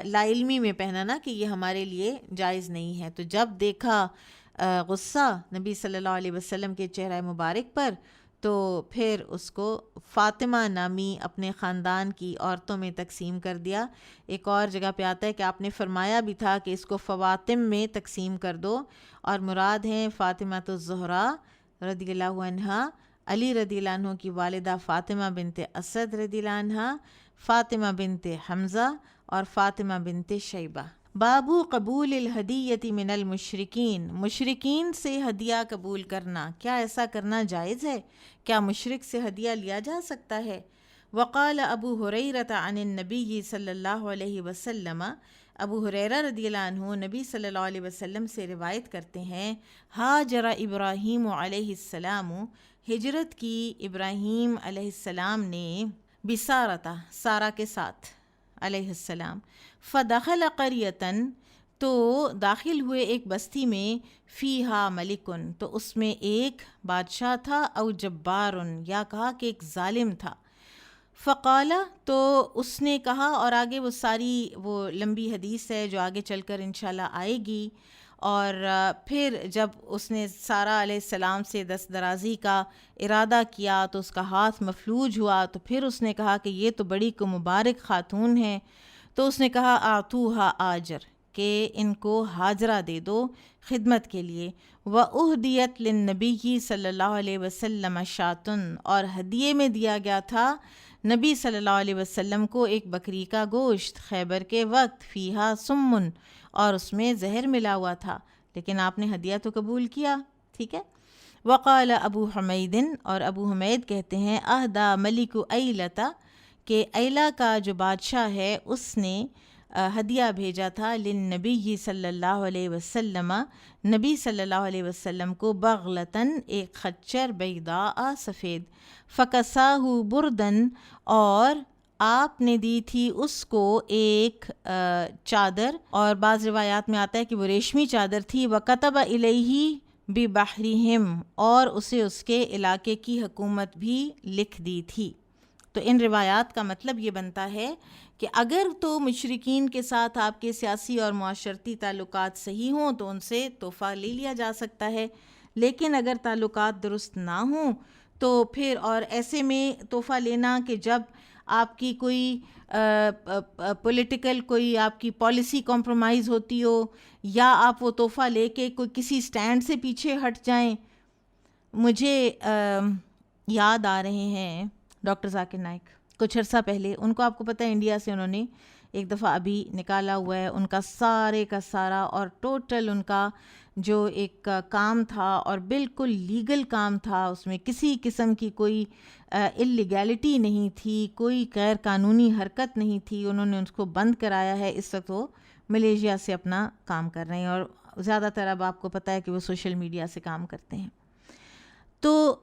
لا علمی میں پہنا نا کہ یہ ہمارے لیے جائز نہیں ہے، تو جب دیکھا غصہ نبی صلی اللہ علیہ وسلم کے چہرہ مبارک پر تو پھر اس کو فاطمہ نامی اپنے خاندان کی عورتوں میں تقسیم کر دیا۔ ایک اور جگہ پہ آتا ہے کہ آپ نے فرمایا بھی تھا کہ اس کو فواتم میں تقسیم کر دو، اور مراد ہیں فاطمہ الزہرا رضی اللہ عنہا، علی رضی اللہ عنہ کی والدہ فاطمہ بنت اسد رضی اللہ عنہا، فاطمہ بنت حمزہ اور فاطمہ بنت شیبہ۔ بابو قبول الہدیت من المشرکین، مشرکین سے ہدیہ قبول کرنا، کیا ایسا کرنا جائز ہے؟ کیا مشرک سے ہدیہ لیا جا سکتا ہے؟ وقال ابو ہریرہ عن النبی صلی اللہ علیہ وسلم، ابو ہریرہ رضی اللہ عنہ نبی صلی اللہ علیہ وسلم سے روایت کرتے ہیں، ہاجر ابراہیم علیہ السلام، ہجرت کی ابراہیم علیہ السلام نے، بسارتا، سارہ کے ساتھ علیہ السلام، فدخل قریتن، تو داخل ہوئے ایک بستی میں، فیہا ملکن، تو اس میں ایک بادشاہ تھا، او جبارن، یا کہا کہ ایک ظالم تھا، فقال، تو اس نے کہا، اور آگے وہ ساری وہ لمبی حدیث ہے جو آگے چل کر انشاءاللہ آئے گی، اور پھر جب اس نے سارہ علیہ السلام سے دست درازی کا ارادہ کیا تو اس کا ہاتھ مفلوج ہوا، تو پھر اس نے کہا کہ یہ تو بڑی کو مبارک خاتون ہے، تو اس نے کہا آتوہا آجر، کہ ان کو حاجرہ دے دو خدمت کے لیے، وَأُهْدِيَتْ لِلنَّبِيِّ صلی اللہ علیہ وسلم شاتن، اور ہدیے میں دیا گیا تھا نبی صلی اللہ علیہ وسلم کو ایک بکری کا گوشت، خیبر کے وقت، فیہا سمن، اور اس میں زہر ملا ہوا تھا، لیکن آپ نے ہدیہ تو قبول کیا، ٹھیک ہے۔ وقال ابو حمید، اور ابو حمید کہتے ہیں، اہدا ملک ایلتا، کہ ایلا کا جو بادشاہ ہے اس نے ہدیہ بھیجا تھا للنبی صلی اللہ علیہ وسلم، نبی صلی اللہ علیہ وسلم کو، بغلتاً، ایک خچر، بیضاء، سفید، فکساہ بردن، اور آپ نے دی تھی اس کو ایک چادر، اور بعض روایات میں آتا ہے کہ وہ ریشمی چادر تھی، وکتب الیہ ببحرہم، اور اسے اس کے علاقے کی حکومت بھی لکھ دی تھی۔ تو ان روایات کا مطلب یہ بنتا ہے کہ اگر تو مشرکین کے ساتھ آپ کے سیاسی اور معاشرتی تعلقات صحیح ہوں تو ان سے تحفہ لے لیا جا سکتا ہے، لیکن اگر تعلقات درست نہ ہوں تو پھر، اور ایسے میں تحفہ لینا کہ جب آپ کی کوئی پولیٹیکل کوئی آپ کی پالیسی کمپرومائز ہوتی ہو، یا آپ وہ تحفہ لے کے کوئی کسی سٹینڈ سے پیچھے ہٹ جائیں۔ مجھے یاد آ رہے ہیں ڈاکٹر ذاکر نائک، کچھ عرصہ پہلے، ان کو آپ کو پتہ ہے انڈیا سے انہوں نے ایک دفعہ ابھی نکالا ہوا ہے، ان کا سارے کا سارا، اور ٹوٹل ان کا جو ایک کام تھا اور بالکل لیگل کام تھا، اس میں کسی قسم کی کوئی اللیگیلٹی نہیں تھی، کوئی غیر قانونی حرکت نہیں تھی، انہوں نے اس کو بند کرایا ہے۔ اس وقت وہ ملیشیا سے اپنا کام کر رہے ہیں، اور زیادہ تر اب آپ کو پتہ ہے کہ وہ سوشل میڈیا سے کام کرتے ہیں۔ تو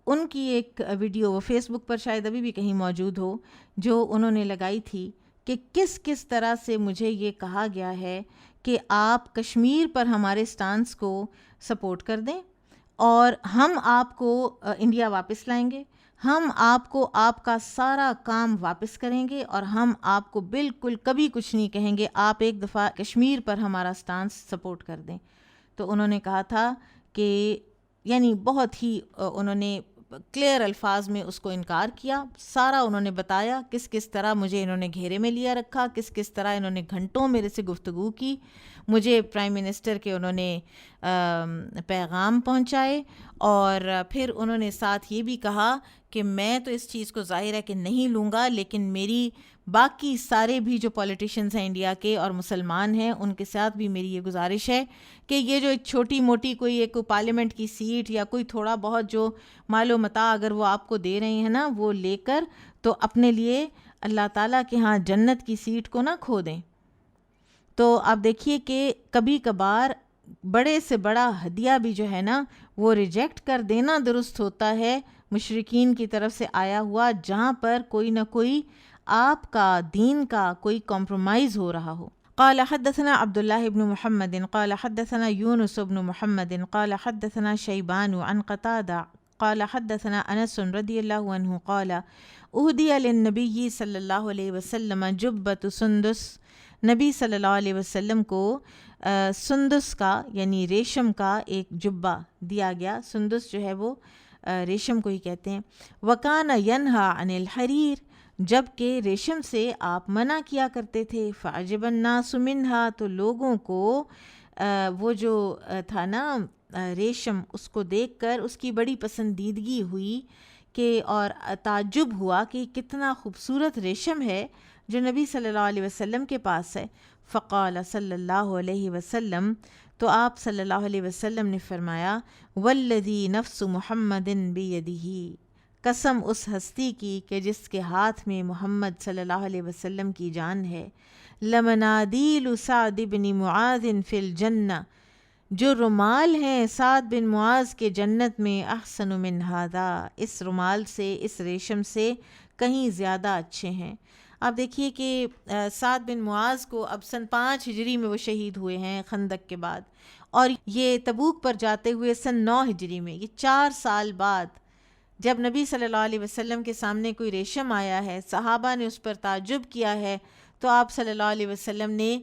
ان کی ایک ویڈیو وہ فیس بک پر شاید ابھی بھی کہیں موجود ہو، جو انہوں نے لگائی تھی کہ کس طرح سے مجھے یہ کہا گیا ہے کہ آپ کشمیر پر ہمارے سٹانس کو سپورٹ کر دیں، اور ہم آپ کو انڈیا واپس لائیں گے، ہم آپ کو آپ کا سارا کام واپس کریں گے، اور ہم آپ کو بالکل کبھی کچھ نہیں کہیں گے، آپ ایک دفعہ کشمیر پر ہمارا سٹانس سپورٹ کر دیں۔ تو انہوں نے کہا تھا کہ یعنی بہت ہی انہوں نے کلیئر الفاظ میں اس کو انکار کیا، سارا انہوں نے بتایا کس طرح مجھے انہوں نے گھیرے میں لیا رکھا، کس طرح انہوں نے گھنٹوں میرے سے گفتگو کی، مجھے پرائم منسٹر کے انہوں نے پیغام پہنچائے، اور پھر انہوں نے ساتھ یہ بھی کہا کہ میں تو اس چیز کو ظاہر ہے کہ نہیں لوں گا، لیکن میری باقی سارے بھی جو پولیٹیشنز ہیں انڈیا کے اور مسلمان ہیں، ان کے ساتھ بھی میری یہ گزارش ہے کہ یہ جو ایک چھوٹی موٹی کوئی ایک پارلیمنٹ کی سیٹ یا کوئی تھوڑا بہت جو مال و متاع اگر وہ آپ کو دے رہے ہیں نا، وہ لے کر تو اپنے لیے اللہ تعالیٰ کے ہاں جنت کی سیٹ کو نہ کھو دیں۔ تو آپ دیکھیے کہ کبھی کبھار بڑے سے بڑا ہدیہ بھی جو ہے نا وہ ریجیکٹ کر دینا درست ہوتا ہے، مشرکین کی طرف سے آیا ہوا، جہاں پر کوئی نہ کوئی آپ کا دین کا کوئی کمپرومائز ہو رہا ہو۔ قال حدثنا عبداللہ بن محمد قال حدثنا یونس بن محمد قال حدثنا شیبان عن قتادہ قال حدثنا انس رضی اللہ عنہ قال اہدی للنبی صلی اللہ علیہ وسلم جبۃ سندس، نبی صلی اللہ علیہ وسلم کو سندس کا یعنی ریشم کا ایک جبہ دیا گیا۔ سندس جو ہے وہ ریشم کو ہی کہتے ہیں. وَكَانَ يَنْهَا عَنِ الْحَرِيرِ جب کہ ریشم سے آپ منع کیا کرتے تھے. فَعَجِبَ النَّاسُ مِنْهَا تو لوگوں کو وہ جو تھا نا ریشم اس کو دیکھ کر اس کی بڑی پسندیدگی ہوئی کہ اور تعجب ہوا کہ کتنا خوبصورت ریشم ہے جو نبی صلی اللہ علیہ وسلم کے پاس ہے. فقال صلی اللہ علیہ وسلم تو آپ صلی اللہ علیہ وسلم نے فرمایا والذی نفس محمد بیدہ قسم اس ہستی کی کہ جس کے ہاتھ میں محمد صلی اللہ علیہ وسلم کی جان ہے. لمنادیل سعد بن معاذ فی الجنہ جو رومال ہیں سعد بن معاذ کے جنت میں احسن من ھذا اس رومال سے اس ریشم سے کہیں زیادہ اچھے ہیں. آپ دیکھیے کہ سعد بن معاذ کو اب سن 5 ہجری میں وہ شہید ہوئے ہیں خندق کے بعد، اور یہ تبوک پر جاتے ہوئے سن 9 ہجری میں، یہ 4 سال بعد جب نبی صلی اللہ علیہ وسلم کے سامنے کوئی ریشم آیا ہے، صحابہ نے اس پر تعجب کیا ہے، تو آپ صلی اللہ علیہ وسلم نے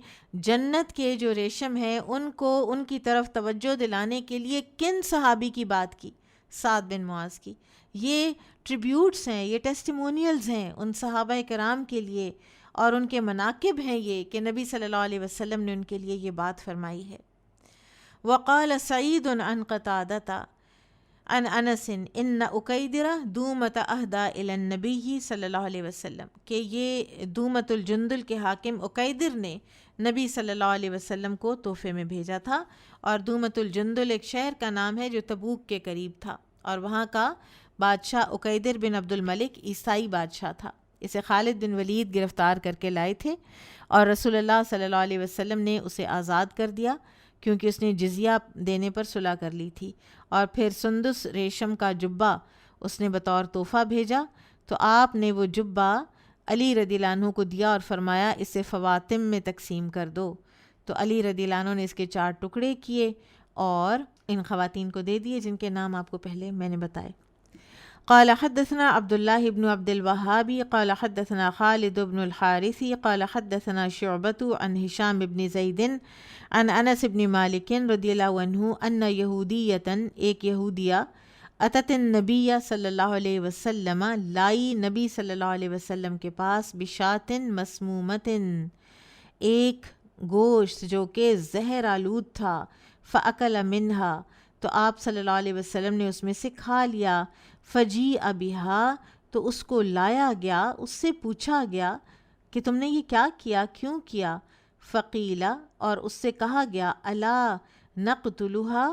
جنت کے جو ریشم ہیں ان کو ان کی طرف توجہ دلانے کے لیے کن صحابی کی بات کی؟ سعد بن معاذ کی. یہ ٹریبیوٹس ہیں، یہ ٹیسٹیمونیلز ہیں ان صحابہ کرام کے لیے، اور ان کے مناقب ہیں یہ کہ نبی صلی اللہ علیہ وسلم نے ان کے لیے یہ بات فرمائی ہے. وقال سعید عن قتادہ عن انس ان اکیدر دومت اہدا الی النبی صلی اللہ علیہ وسلم کہ یہ دومت الجندل کے حاکم اکیدر نے نبی صلی اللہ علیہ وسلم کو تحفے میں بھیجا تھا. اور دومت الجندل ایک شہر کا نام ہے جو تبوک کے قریب تھا، اور وہاں کا بادشاہ اکیدر بن عبد الملک عیسائی بادشاہ تھا. اسے خالد بن ولید گرفتار کر کے لائے تھے، اور رسول اللہ صلی اللہ علیہ وسلم نے اسے آزاد کر دیا کیونکہ اس نے جزیہ دینے پر صلح کر لی تھی. اور پھر سندس ریشم کا جبہ اس نے بطور تحفہ بھیجا، تو آپ نے وہ جبہ علی رضی اللہ عنہ کو دیا اور فرمایا اسے فواتم میں تقسیم کر دو. تو علی رضی اللہ عنہ نے اس کے 4 ٹکڑے کیے اور ان خواتین کو دے دیے جن کے نام آپ کو پہلے میں نے بتائے. قال حدثنا عبد الله بن عبد الوهاب قال حدثنا خالد بن الحارث قال حدثنا شعبة عن هشام بن زید عن انس بن مالک رضی اللہ عنہ ان یہودیۃ ایک یہودیہ اتت النبی صلی اللہ علیہ وسلم لائی نبی صلی اللہ علیہ وسلم کے پاس بشات مسمومۃ ایک گوشت جو کہ زہر آلود تھا. فاکل منہا تو آپ صلی اللہ علیہ وسلم نے اس میں سے کھا لیا. فجی ابھا تو اس کو لایا گیا، اس سے پوچھا گیا کہ تم نے یہ کیا کیا، کیوں کیا؟ فقیلا اور اس سے کہا گیا الا نقتلھا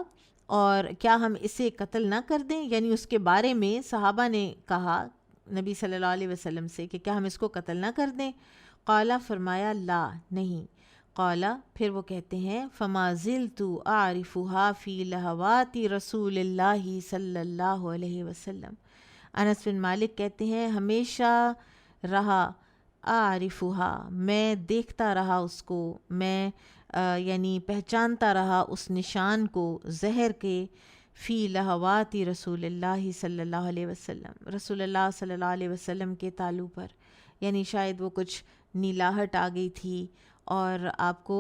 اور کیا ہم اسے قتل نہ کر دیں؟ یعنی اس کے بارے میں صحابہ نے کہا نبی صلی اللہ علیہ وسلم سے کہ کیا ہم اس کو قتل نہ کر دیں؟ قالا فرمایا لا نہیں. قالا پھر وہ کہتے ہیں فما زلت اعرفها فی لہوات رسول اللہ صلی اللہ علیہ وسلم. انس بن مالک کہتے ہیں ہمیشہ رہا اعرفها میں دیکھتا رہا اس کو، میں یعنی پہچانتا رہا اس نشان کو زہر کے فی لہوات رسول اللہ صلی اللہ علیہ وسلم رسول اللہ صلی اللہ علیہ وسلم کے تالو پر. یعنی شاید وہ کچھ نیلاہٹ آ گئی تھی. اور آپ کو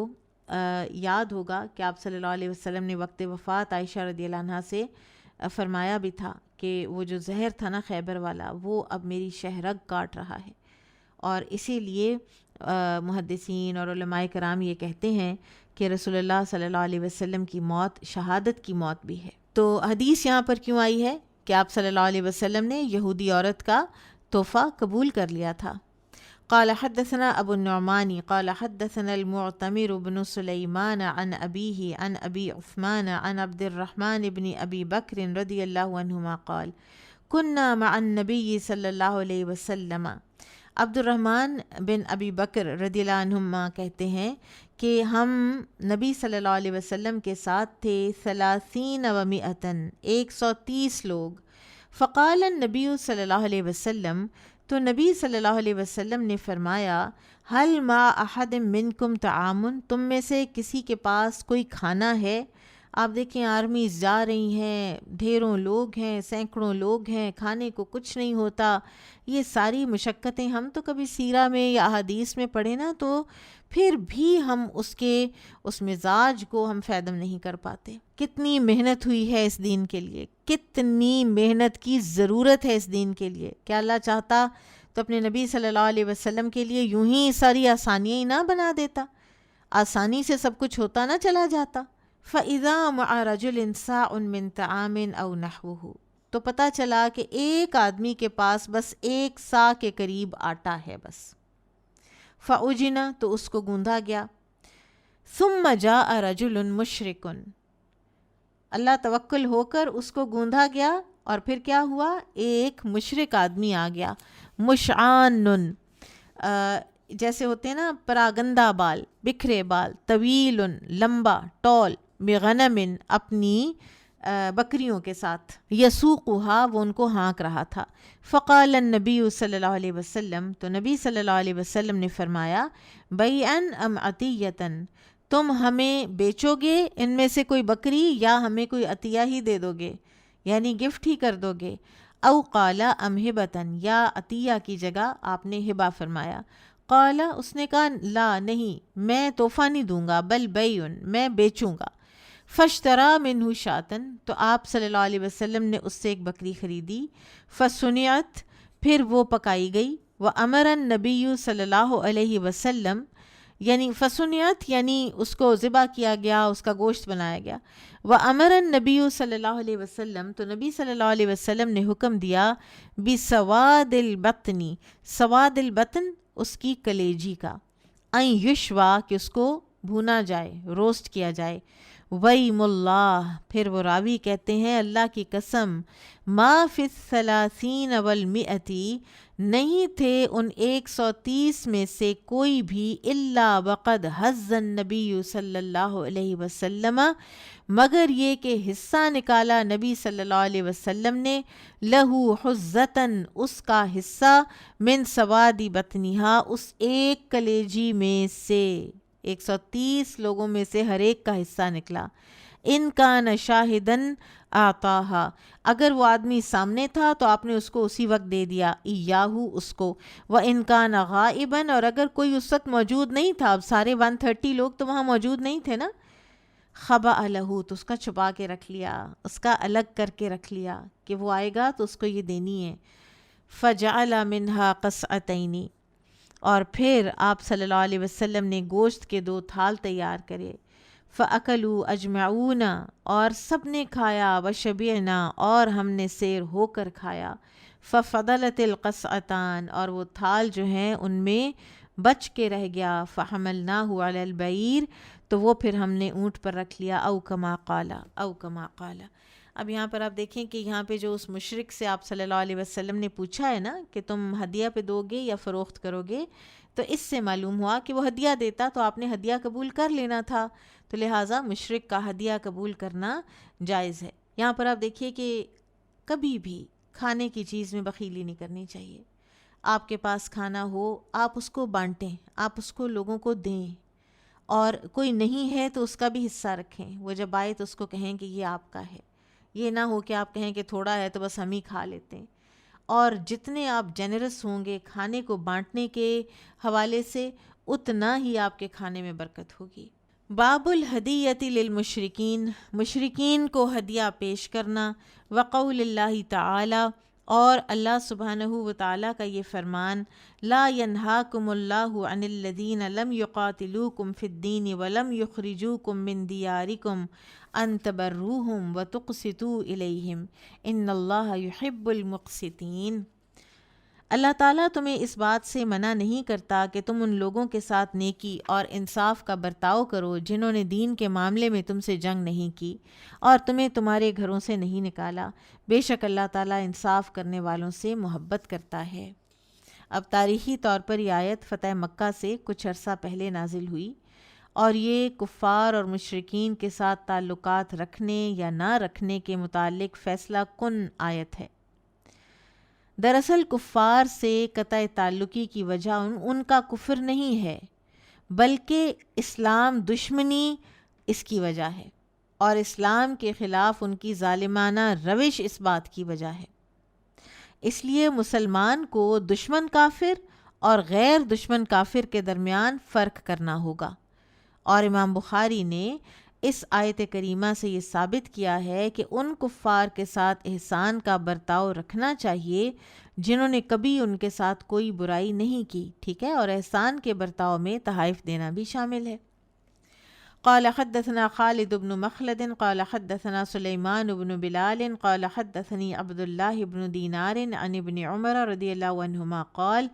یاد ہوگا کہ آپ صلی اللہ علیہ وسلم نے وقت وفات عائشہ رضی اللہ عنہا سے فرمایا بھی تھا کہ وہ جو زہر تھا نا خیبر والا وہ اب میری شہرگ کاٹ رہا ہے. اور اسی لیے محدثین اور علماء کرام یہ کہتے ہیں کہ رسول اللہ صلی اللہ علیہ وسلم کی موت شہادت کی موت بھی ہے. تو حدیث یہاں پر کیوں آئی ہے کہ آپ صلی اللہ علیہ وسلم نے یہودی عورت کا تحفہ قبول کر لیا تھا. قال حدثنا ابو النعمان قال حدثنا المعتمر بن سلیمان عن ابیہ عن ابی عثمان عن عبد الرحمن بن ابی بکر رضی اللہ عنہما قال كنا مع النبی صلی اللہ علیہ وسلم. عبد الرحمن بن ابی بکر رضی اللہ عنہما کہتے ہیں کہ ہم نبی صلی اللہ علیہ وسلم کے ساتھ تھے 30 و 100 130 لوگ. فقال النبی صلی اللہ علیہ وسلم تو نبی صلی اللہ علیہ وسلم نے فرمایا هل مع احد منکم طعام تم میں سے کسی کے پاس کوئی کھانا ہے؟ آپ دیکھیں آرمیز جا رہی ہیں، ڈھیروں لوگ ہیں، سینکڑوں لوگ ہیں، کھانے کو کچھ نہیں ہوتا، یہ ساری مشقتیں ہم تو کبھی سیرہ میں یا احادیث میں پڑھیں نا تو پھر بھی ہم اس مزاج کو ہم فیدم نہیں کر پاتے. کتنی محنت ہوئی ہے اس دین کے لیے، کتنی محنت کی ضرورت ہے اس دین کے لیے. کیا اللہ چاہتا تو اپنے نبی صلی اللہ علیہ وسلم کے لیے یوں ہی ساری آسانیاں ہی نہ بنا دیتا، آسانی سے سب کچھ ہوتا نہ چلا جاتا. فَإِذَا مَعَ رَجُلٍ سَاعٌ مِّن طَعَامٍ أَوْ نَحْوُهُ، تو پتہ چلا کہ ایک آدمی کے پاس بس ایک سا کے قریب آٹا ہے بس. فَأُجِنَ، تو اس کو گوندھا گیا. ثُمَّ جَاءَ رَجُلٌ مُشْرِكٌ، اللہ توکل ہو کر اس کو گوندھا گیا اور پھر کیا ہوا، ایک مشرک آدمی آ گیا. مشعانٌ، جیسے ہوتے ہیں نا پراگندہ بال، بکھرے بال، طویل، لمبا، ٹال، بغنم، اپنی بکریوں کے ساتھ، یسوقھا، وہ ان کو ہانک رہا تھا. فقال النبی صلی اللہ علیہ وسلم، تو نبی صلی اللہ علیہ وسلم نے فرمایا، بیعن ام عطیتن، تم ہمیں بیچو گے ان میں سے کوئی بکری یا ہمیں کوئی عطیہ ہی دے دو گے، یعنی گفٹ ہی کر دو گے. او قال ام ہبتن، یا عطیہ کی جگہ آپ نے ہبہ فرمایا. قال، اس نے کہا لا، نہیں، میں تحفہ نہیں دوں گا، بل بیعن، میں بیچوں گا. فاشترا منہ شاتن، تو آپ صلی اللہ علیہ وسلم نے اس سے ایک بکری خریدی. فسنعت، پھر وہ پکائی گئی. وامر النبی صلی اللہ علیہ وسلم، یعنی فسنعت یعنی اس کو ذبح کیا گیا، اس کا گوشت بنایا گیا. وامر النبی صلی اللہ علیہ وسلم، تو نبی صلی اللہ علیہ وسلم نے حکم دیا، بسواد البطنی، سواد البطن اس کی کلیجی کا، این یشوا، کہ اس کو بھونا جائے، روسٹ کیا جائے. ویم اللہ، پھر وہ راوی کہتے ہیں اللہ کی قسم، ما فی الثلاثین والمئتی، نہیں تھے ان 130 میں سے کوئی بھی، الا وقد حظ النبی صلی اللہ علیہ وسلم، مگر یہ کہ حصہ نکالا نبی صلی اللہ علیہ وسلم نے، لہو حزتن، اس کا حصہ، من سوادی بطنہا، اس ایک کلیجی میں سے. 130 لوگوں میں سے ہر ایک کا حصہ نکلا. ان کان شاہدن آتاہا، اگر وہ آدمی سامنے تھا تو آپ نے اس کو اسی وقت دے دیا، ایاہو، اس کو. وان کان غائبا، اور اگر کوئی اس وقت موجود نہیں تھا، اب سارے 130 لوگ تو وہاں موجود نہیں تھے نا، خبأ لہو، تو اس کا چھپا کے رکھ لیا، اس کا الگ کر کے رکھ لیا کہ وہ آئے گا تو اس کو یہ دینی ہے. فجعل منہا قصعتین، اور پھر آپ صلی اللہ علیہ وسلم نے گوشت کے 2 تھال تیار کرے. فَأَكَلُوا أَجْمَعُونَ، اور سب نے کھایا. وَشَبِعْنَا، اور ہم نے سیر ہو کر کھایا. فَفَضَلَتِ الْقَصْعَتَانِ، اور وہ تھال جو ہیں ان میں بچ کے رہ گیا. فَحَمَلْنَاهُ عَلَى الْبَعِيرِ، تو وہ پھر ہم نے اونٹ پر رکھ لیا. او کما قال، او کما قال. اب یہاں پر آپ دیکھیں کہ یہاں پہ جو اس مشرک سے آپ صلی اللہ علیہ وسلم نے پوچھا ہے نا کہ تم ہدیہ پہ دو گے یا فروخت کرو گے، تو اس سے معلوم ہوا کہ وہ ہدیہ دیتا تو آپ نے ہدیہ قبول کر لینا تھا، تو لہٰذا مشرک کا ہدیہ قبول کرنا جائز ہے. یہاں پر آپ دیکھیے کہ کبھی بھی کھانے کی چیز میں بخیلی نہیں کرنی چاہیے. آپ کے پاس کھانا ہو، آپ اس کو بانٹیں، آپ اس کو لوگوں کو دیں، اور کوئی نہیں ہے تو اس کا بھی حصہ رکھیں. وہ جب آئے تو اس کو کہیں کہ یہ آپ کا ہے، یہ نہ ہو کہ آپ کہیں کہ تھوڑا ہے تو بس ہم ہی کھا لیتے ہیں. اور جتنے آپ جنرس ہوں گے کھانے کو بانٹنے کے حوالے سے، اتنا ہی آپ کے کھانے میں برکت ہوگی. باب الہدیۃ للمشرکین، مشرکین کو ہدیہ پیش کرنا. وقول اللہ تعالی، اور اللہ سبحانہ و تعالیٰ کا یہ فرمان، لا ینہاکم اللہ عن الذین لم یقاتلوکم فی الدین ولم یخرجوکم من دیارکم ان تبروہم وتقسطوا الیہم ان اللہ یحب المقسطین. اللہ تعالیٰ تمہیں اس بات سے منع نہیں کرتا کہ تم ان لوگوں کے ساتھ نیکی اور انصاف کا برتاؤ کرو جنہوں نے دین کے معاملے میں تم سے جنگ نہیں کی اور تمہیں تمہارے گھروں سے نہیں نکالا. بے شک اللہ تعالیٰ انصاف کرنے والوں سے محبت کرتا ہے. اب تاریخی طور پر یہ آیت فتح مکہ سے کچھ عرصہ پہلے نازل ہوئی، اور یہ کفار اور مشرکین کے ساتھ تعلقات رکھنے یا نہ رکھنے کے متعلق فیصلہ کن آیت ہے. دراصل کفار سے قطع تعلقی کی وجہ ان کا کفر نہیں ہے، بلکہ اسلام دشمنی اس کی وجہ ہے. اور اسلام کے خلاف ان کی ظالمانہ روش اس بات کی وجہ ہے۔ اس لیے مسلمان کو دشمن کافر اور غیر دشمن کافر کے درمیان فرق کرنا ہوگا۔ اور امام بخاری نے اس آیت کریمہ سے یہ ثابت کیا ہے کہ ان کفار کے ساتھ احسان کا برتاؤ رکھنا چاہیے جنہوں نے کبھی ان کے ساتھ کوئی برائی نہیں کی، ٹھیک ہے، اور احسان کے برتاؤ میں تحائف دینا بھی شامل ہے۔ قال حدثنا خالد بن مخلد قال حدثنا سلیمان بن بلال قال حدثني عبد الله بن دینار عن ابن عمر رضی اللہ عنہما قال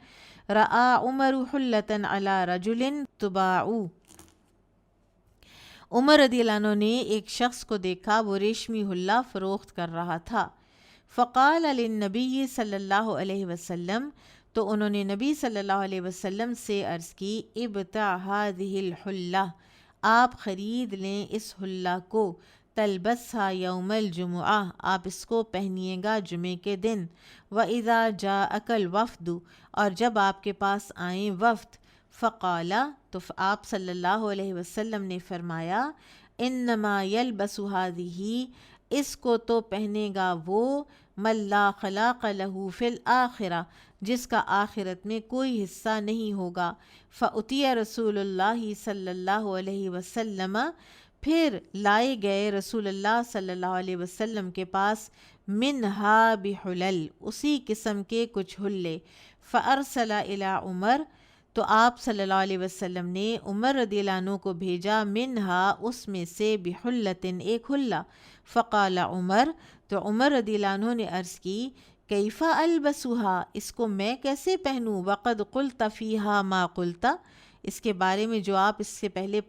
رأى عمر حلة على رجل تباع۔ عمر رضی اللہ عنہ نے ایک شخص کو دیکھا وہ ریشمی حلہ فروخت کر رہا تھا۔ فقال للنبی صلی اللہ علیہ وسلم، تو انہوں نے نبی صلی اللہ علیہ وسلم سے عرض کی ابتع هذه الحلہ، آپ خرید لیں اس حلہ کو، تلبسها یوم الجمعہ، آپ اس کو پہنیے گا جمعے کے دن، وَإِذَا جَاءَكَ الْوَفْدُ، اور جب آپ کے پاس آئیں وفد، فقال، تو آپ صلی اللہ علیہ وسلم نے فرمایا انما یلبس هذه، اس کو تو پہنے گا وہ من لا خلاق له فی الآخرہ، جس کا آخرت میں کوئی حصہ نہیں ہوگا۔ فأتی رسول اللہ صلی اللہ علیہ وسلم، پھر لائے گئے رسول اللہ صلی اللہ علیہ وسلم کے پاس منہا بحلل، اسی قسم کے کچھ حلے، فارسل الی عمر، تو آپ صلی اللہ علیہ وسلم نے عمر رضی اللہ عنہ کو بھیجا منہا، اس میں سے، بحلتن، ایک حلہ، فقال عمر، تو عمر رضی اللہ عنہ نے عرض کی کیف البسها، اس کو میں کیسے پہنوں، وقد قلت فیہا ما قلت، اس کے بارے میں جو آپ اس سے پہلے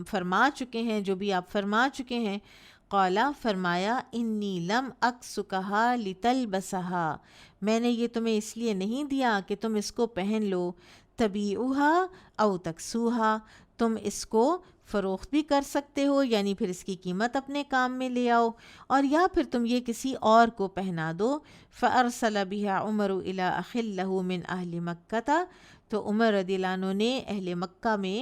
فرما چکے ہیں، جو بھی آپ فرما چکے ہیں۔ قالا، فرمایا انی لم اکسکہا لتلبسہا، میں نے یہ تمہیں اس لیے نہیں دیا کہ تم اس کو پہن لو، تبیعوہا او تکسوہا، تم اس کو فروخت بھی کر سکتے ہو، یعنی پھر اس کی قیمت اپنے کام میں لے آؤ، اور یا پھر تم یہ کسی اور کو پہنا دو۔ فارسل بها عمر الی اخ له من اہل مکہ، تو عمر رضی اللہ عنہ نے اہل مکہ میں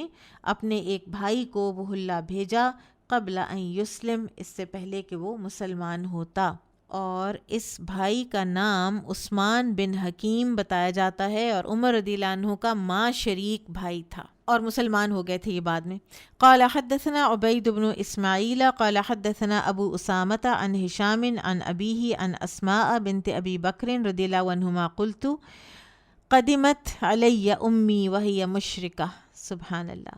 اپنے ایک بھائی کو وہ حلہ بھیجا، قبل ان یسلم، اس سے پہلے کہ وہ مسلمان ہوتا، اور اس بھائی کا نام عثمان بن حکیم بتایا جاتا ہے، اور عمر رضی اللہ عنہ کا ماں شریک بھائی تھا، اور مسلمان ہو گئے تھے یہ بعد میں۔ قال حدثنا عبید بن اسماعیل قال حدثنا ابو اسامۃ عن ہشام عن ابیہ عن اسماء بنت ابی بکر رضی اللہ عنہما قلت قدمت علی امی وہی مشرکہ، سبحان اللہ۔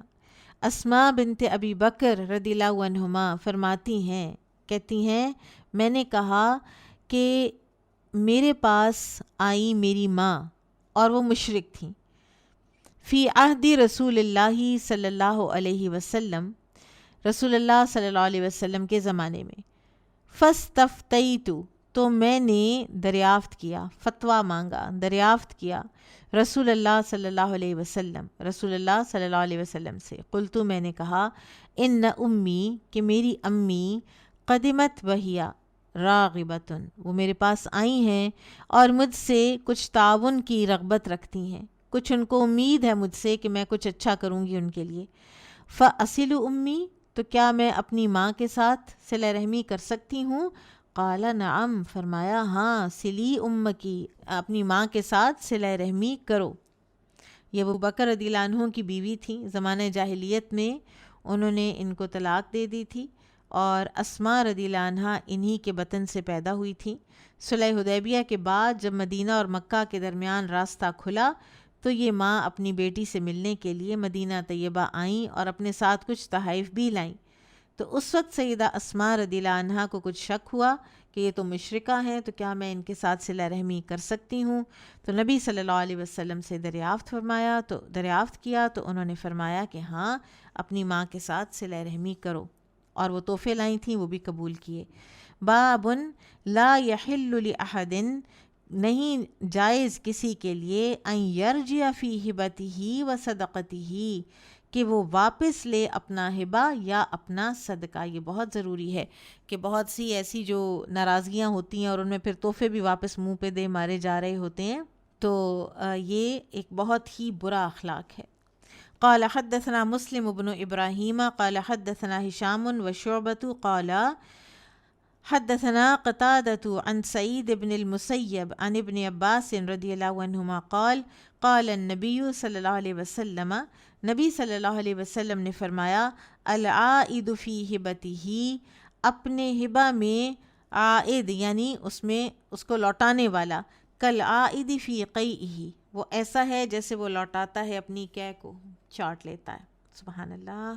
اسماء بنت ابی بکر رضی اللہ عنہما فرماتی ہیں، کہتی ہیں میں نے کہا کہ میرے پاس آئی میری ماں اور وہ مشرک تھیں، فی عہد رسول اللہ صلی اللہ علیہ وسلم، رسول اللہ صلی اللہ علیہ وسلم کے زمانے میں، فاستفتیت، تو میں نے دریافت کیا، فتویٰ مانگا، دریافت کیا، رسول اللہ صلی اللہ علیہ وسلم، رسول اللہ صلی اللہ علیہ وسلم سے، قلت، میں نے کہا، ان امی، کہ میری امی، قدمت وہیہ راغبتن، وہ میرے پاس آئی ہیں اور مجھ سے کچھ تعاون کی رغبت رکھتی ہیں، کچھ ان کو امید ہے مجھ سے کہ میں کچھ اچھا کروں گی ان کے لیے۔ فاصل امی، تو کیا میں اپنی ماں کے ساتھ صلہ رحمی کر سکتی ہوں؟ قال نعم، فرمایا ہاں، سلی امکی، اپنی ماں کے ساتھ صلہ رحمی کرو۔ یہ ابو بکر رضی اللہ عنہ کی بیوی تھیں، زمانہ جاہلیت میں انہوں نے ان کو طلاق دے دی تھی، اور اسماء رضی اللہ عنہا انہی کے بطن سے پیدا ہوئی تھیں۔ صلح حدیبیہ کے بعد جب مدینہ اور مکہ کے درمیان راستہ کھلا تو یہ ماں اپنی بیٹی سے ملنے کے لیے مدینہ طیبہ آئیں اور اپنے ساتھ کچھ تحائف بھی لائیں۔ تو اس وقت سیدہ اسماء رضی اللہ عنہا کو کچھ شک ہوا کہ یہ تو مشرکہ ہیں، تو کیا میں ان کے ساتھ صلہ رحمی کر سکتی ہوں؟ تو نبی صلی اللہ علیہ وسلم سے دریافت کیا تو انہوں نے فرمایا کہ ہاں، اپنی ماں کے ساتھ صلہ رحمی کرو، اور وہ تحفے لائی تھیں، وہ بھی قبول کیے۔ بابن لا یحل لأحد، نہیں جائز کسی کے لیے ان یرجع فی ہبتہ و صدقتہ، کہ وہ واپس لے اپنا ہبہ یا اپنا صدقہ۔ یہ بہت ضروری ہے کہ بہت سی ایسی جو ناراضگیاں ہوتی ہیں اور ان میں پھر تحفے بھی واپس منہ پہ دے مارے جا رہے ہوتے ہیں، تو یہ ایک بہت ہی برا اخلاق ہے۔ قال حدثنا مسلم بن ابراہیم قال حدثنا هشام وشعبة قال حدثنا قتادة عن سعید بن المسیب عن ابن عباس رضی اللہ عنہما قال قال النبی صلی اللہ علیہ وسلم، نبی صلی اللہ علیہ وسلم نے فرمایا، العائد فی ہبتہ، اپنے ہبہ میں عائد یعنی اس میں اس کو لوٹانے والا، کالعائد فی قیئہ، وہ ایسا ہے جیسے وہ لوٹاتا ہے اپنی قے کو، چاٹ لیتا ہے۔ سبحان اللہ۔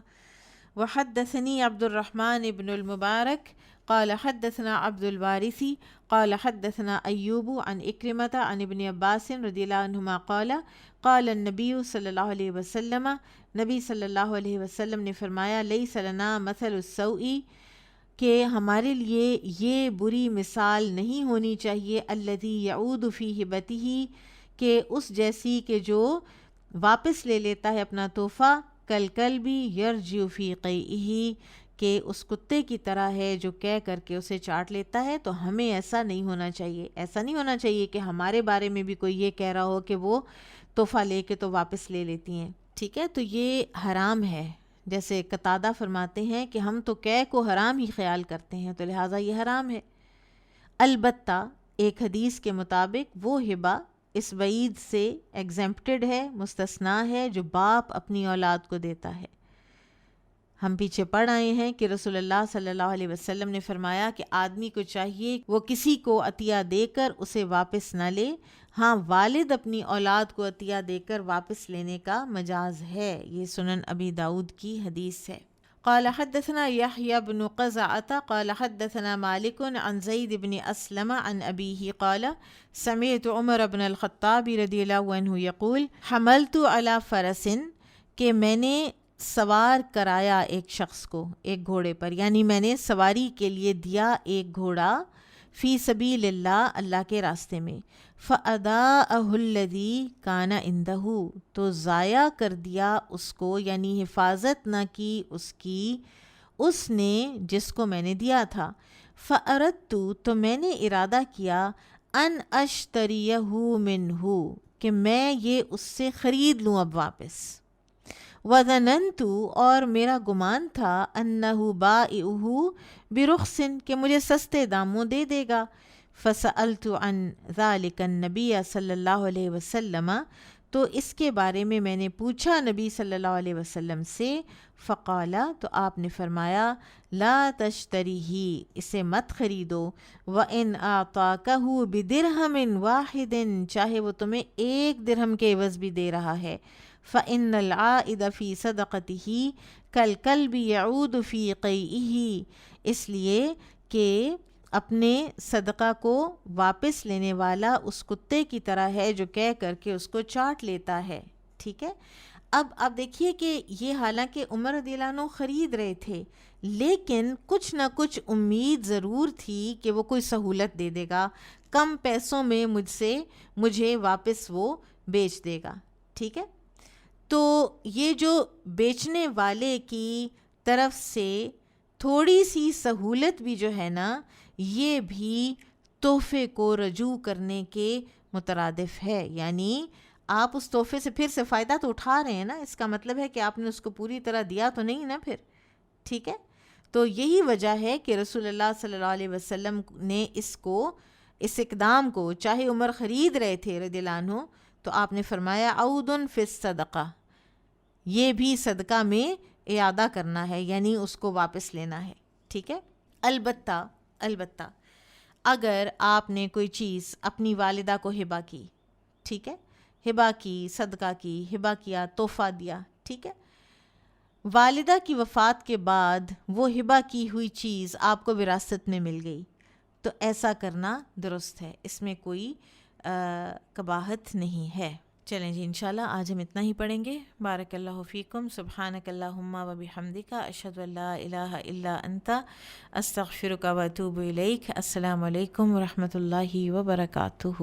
وحدثنی عبد الرحمن بن المبارک قال حدثنا عبد الوارث قال حدثنا ایوب عن اکرمۃ عن ابن عباس رضی اللہ عنہما قال قال النبی صلی اللہ علیہ وسلم، نبی صلی اللہ علیہ وسلم نے فرمایا، لیس لنا مثل السوء، کہ ہمارے لیے یہ بری مثال نہیں ہونی چاہیے، الذی یعود فی ہبتہ، کہ اس جیسی کہ جو واپس لے لیتا ہے اپنا تحفہ، کالکلبی یرجع فی قیئہ، کہ اس کتے کی طرح ہے جو قے کر کے اسے چاٹ لیتا ہے۔ تو ہمیں ایسا نہیں ہونا چاہیے، ایسا نہیں ہونا چاہیے کہ ہمارے بارے میں بھی کوئی یہ کہہ رہا ہو کہ وہ تحفہ لے کے تو واپس لے لیتی ہیں، ٹھیک ہے؟ تو یہ حرام ہے، جیسے قتادہ فرماتے ہیں کہ ہم تو قے کو حرام ہی خیال کرتے ہیں، تو لہٰذا یہ حرام ہے۔ البتہ ایک حدیث کے مطابق وہ ہبہ اس وعید سے ایگزمپٹڈ ہے، مستثنیٰ ہے، جو باپ اپنی اولاد کو دیتا ہے۔ ہم پیچھے پڑھ آئے ہیں کہ رسول اللہ صلی اللہ علیہ وسلم نے فرمایا کہ آدمی کو چاہیے وہ کسی کو عطیہ دے کر اسے واپس نہ لے، ہاں والد اپنی اولاد کو عطیہ دے کر واپس لینے کا مجاز ہے۔ یہ سنن ابی داؤد کی حدیث ہے۔ قال حدثنا يحيى بن قزعة قال حدثنا مالك عن زيد بن أسلم عن أبيه قال سمعت عمر بن الخطاب رضی اللہ عنہ يقول حملت على فرس، کہ میں نے سوار کرایا ایک شخص کو ایک گھوڑے پر، یعنی میں نے سواری کے لیے دیا ایک گھوڑا، فی سبیل اللہ، اللہ کے راستے میں، فَأَدَاءَهُ الَّذِي كَانَ عِندَهُ، تو ضائع کر دیا اس کو، یعنی حفاظت نہ کی اس کی، اس نے جس کو میں نے دیا تھا، فَأَرَدْتُ، تو میں نے ارادہ کیا، أَنْ أَشْتَرِيَهُ مِنْهُ، کہ میں یہ اس سے خرید لوں اب واپس، وَظَنَنْتُ، اور میرا گمان تھا، أَنَّهُ بَائِعُهُ بِرُخْصٍ، کہ مجھے سستے داموں دے دے گا، فَسَأَلْتُ عَنْ ذَلِكَ النَّبِيَّ صلی اللہ علیہ وسلم، تو اس کے بارے میں نے پوچھا نبی صلی اللہ علیہ وسلم سے، فقال، تو آپ نے فرمایا، لا تشتریہ، اسے مت خریدو، وَإِنْ أَعْطَاكَهُ بِدِرْهَمٍ وَاحِدٍ، چاہے وہ تمہیں ایک درہم کے عوض بھی دے رہا ہے، فَإِنَّ الْعَائِدَ فِي صَدَقَتِهِ كَالْكَلْبِ يَعُودُ فِي قَيْئِهِ، اس لیے کہ اپنے صدقہ کو واپس لینے والا اس کتے کی طرح ہے جو کہہ کر کے اس کو چاٹ لیتا ہے، ٹھیک ہے؟ اب آپ دیکھیے کہ یہ حالانکہ عمر رضی اللہ عنہ خرید رہے تھے، لیکن کچھ نہ کچھ امید ضرور تھی کہ وہ کوئی سہولت دے دے گا، کم پیسوں میں مجھے واپس وہ بیچ دے گا، ٹھیک ہے؟ تو یہ جو بیچنے والے کی طرف سے تھوڑی سی سہولت بھی جو ہے نا، یہ بھی تحفے کو رجوع کرنے کے مترادف ہے، یعنی آپ اس تحفے سے پھر سے فائدہ تو اٹھا رہے ہیں نا، اس کا مطلب ہے کہ آپ نے اس کو پوری طرح دیا تو نہیں نا پھر، ٹھیک ہے؟ تو یہی وجہ ہے کہ رسول اللہ صلی اللہ علیہ وسلم نے اس اقدام کو، چاہے عمر خرید رہے تھے رضی اللہ عنہ، تو آپ نے فرمایا عود فی الصدقہ، یہ بھی صدقہ میں اعادہ کرنا ہے، یعنی اس کو واپس لینا ہے، ٹھیک ہے؟ البتہ اگر آپ نے کوئی چیز اپنی والدہ کو ہبہ کی، ٹھیک ہے، ہبہ کی، صدقہ کی، ہبہ کیا، تحفہ دیا، ٹھیک ہے، والدہ کی وفات کے بعد وہ ہبہ کی ہوئی چیز آپ کو وراثت میں مل گئی، تو ایسا کرنا درست ہے، اس میں کوئی قباحت نہیں ہے۔ چلیں جی انشاءاللہ آج ہم اتنا ہی پڑھیں گے۔ بارک اللہ فیکم، سبحانک اللہم و بحمدک، اشہد ان لا الہ الا انت، استغفرک و اتوب الیک۔ السلام علیکم و رحمۃ اللہ وبرکاتہ۔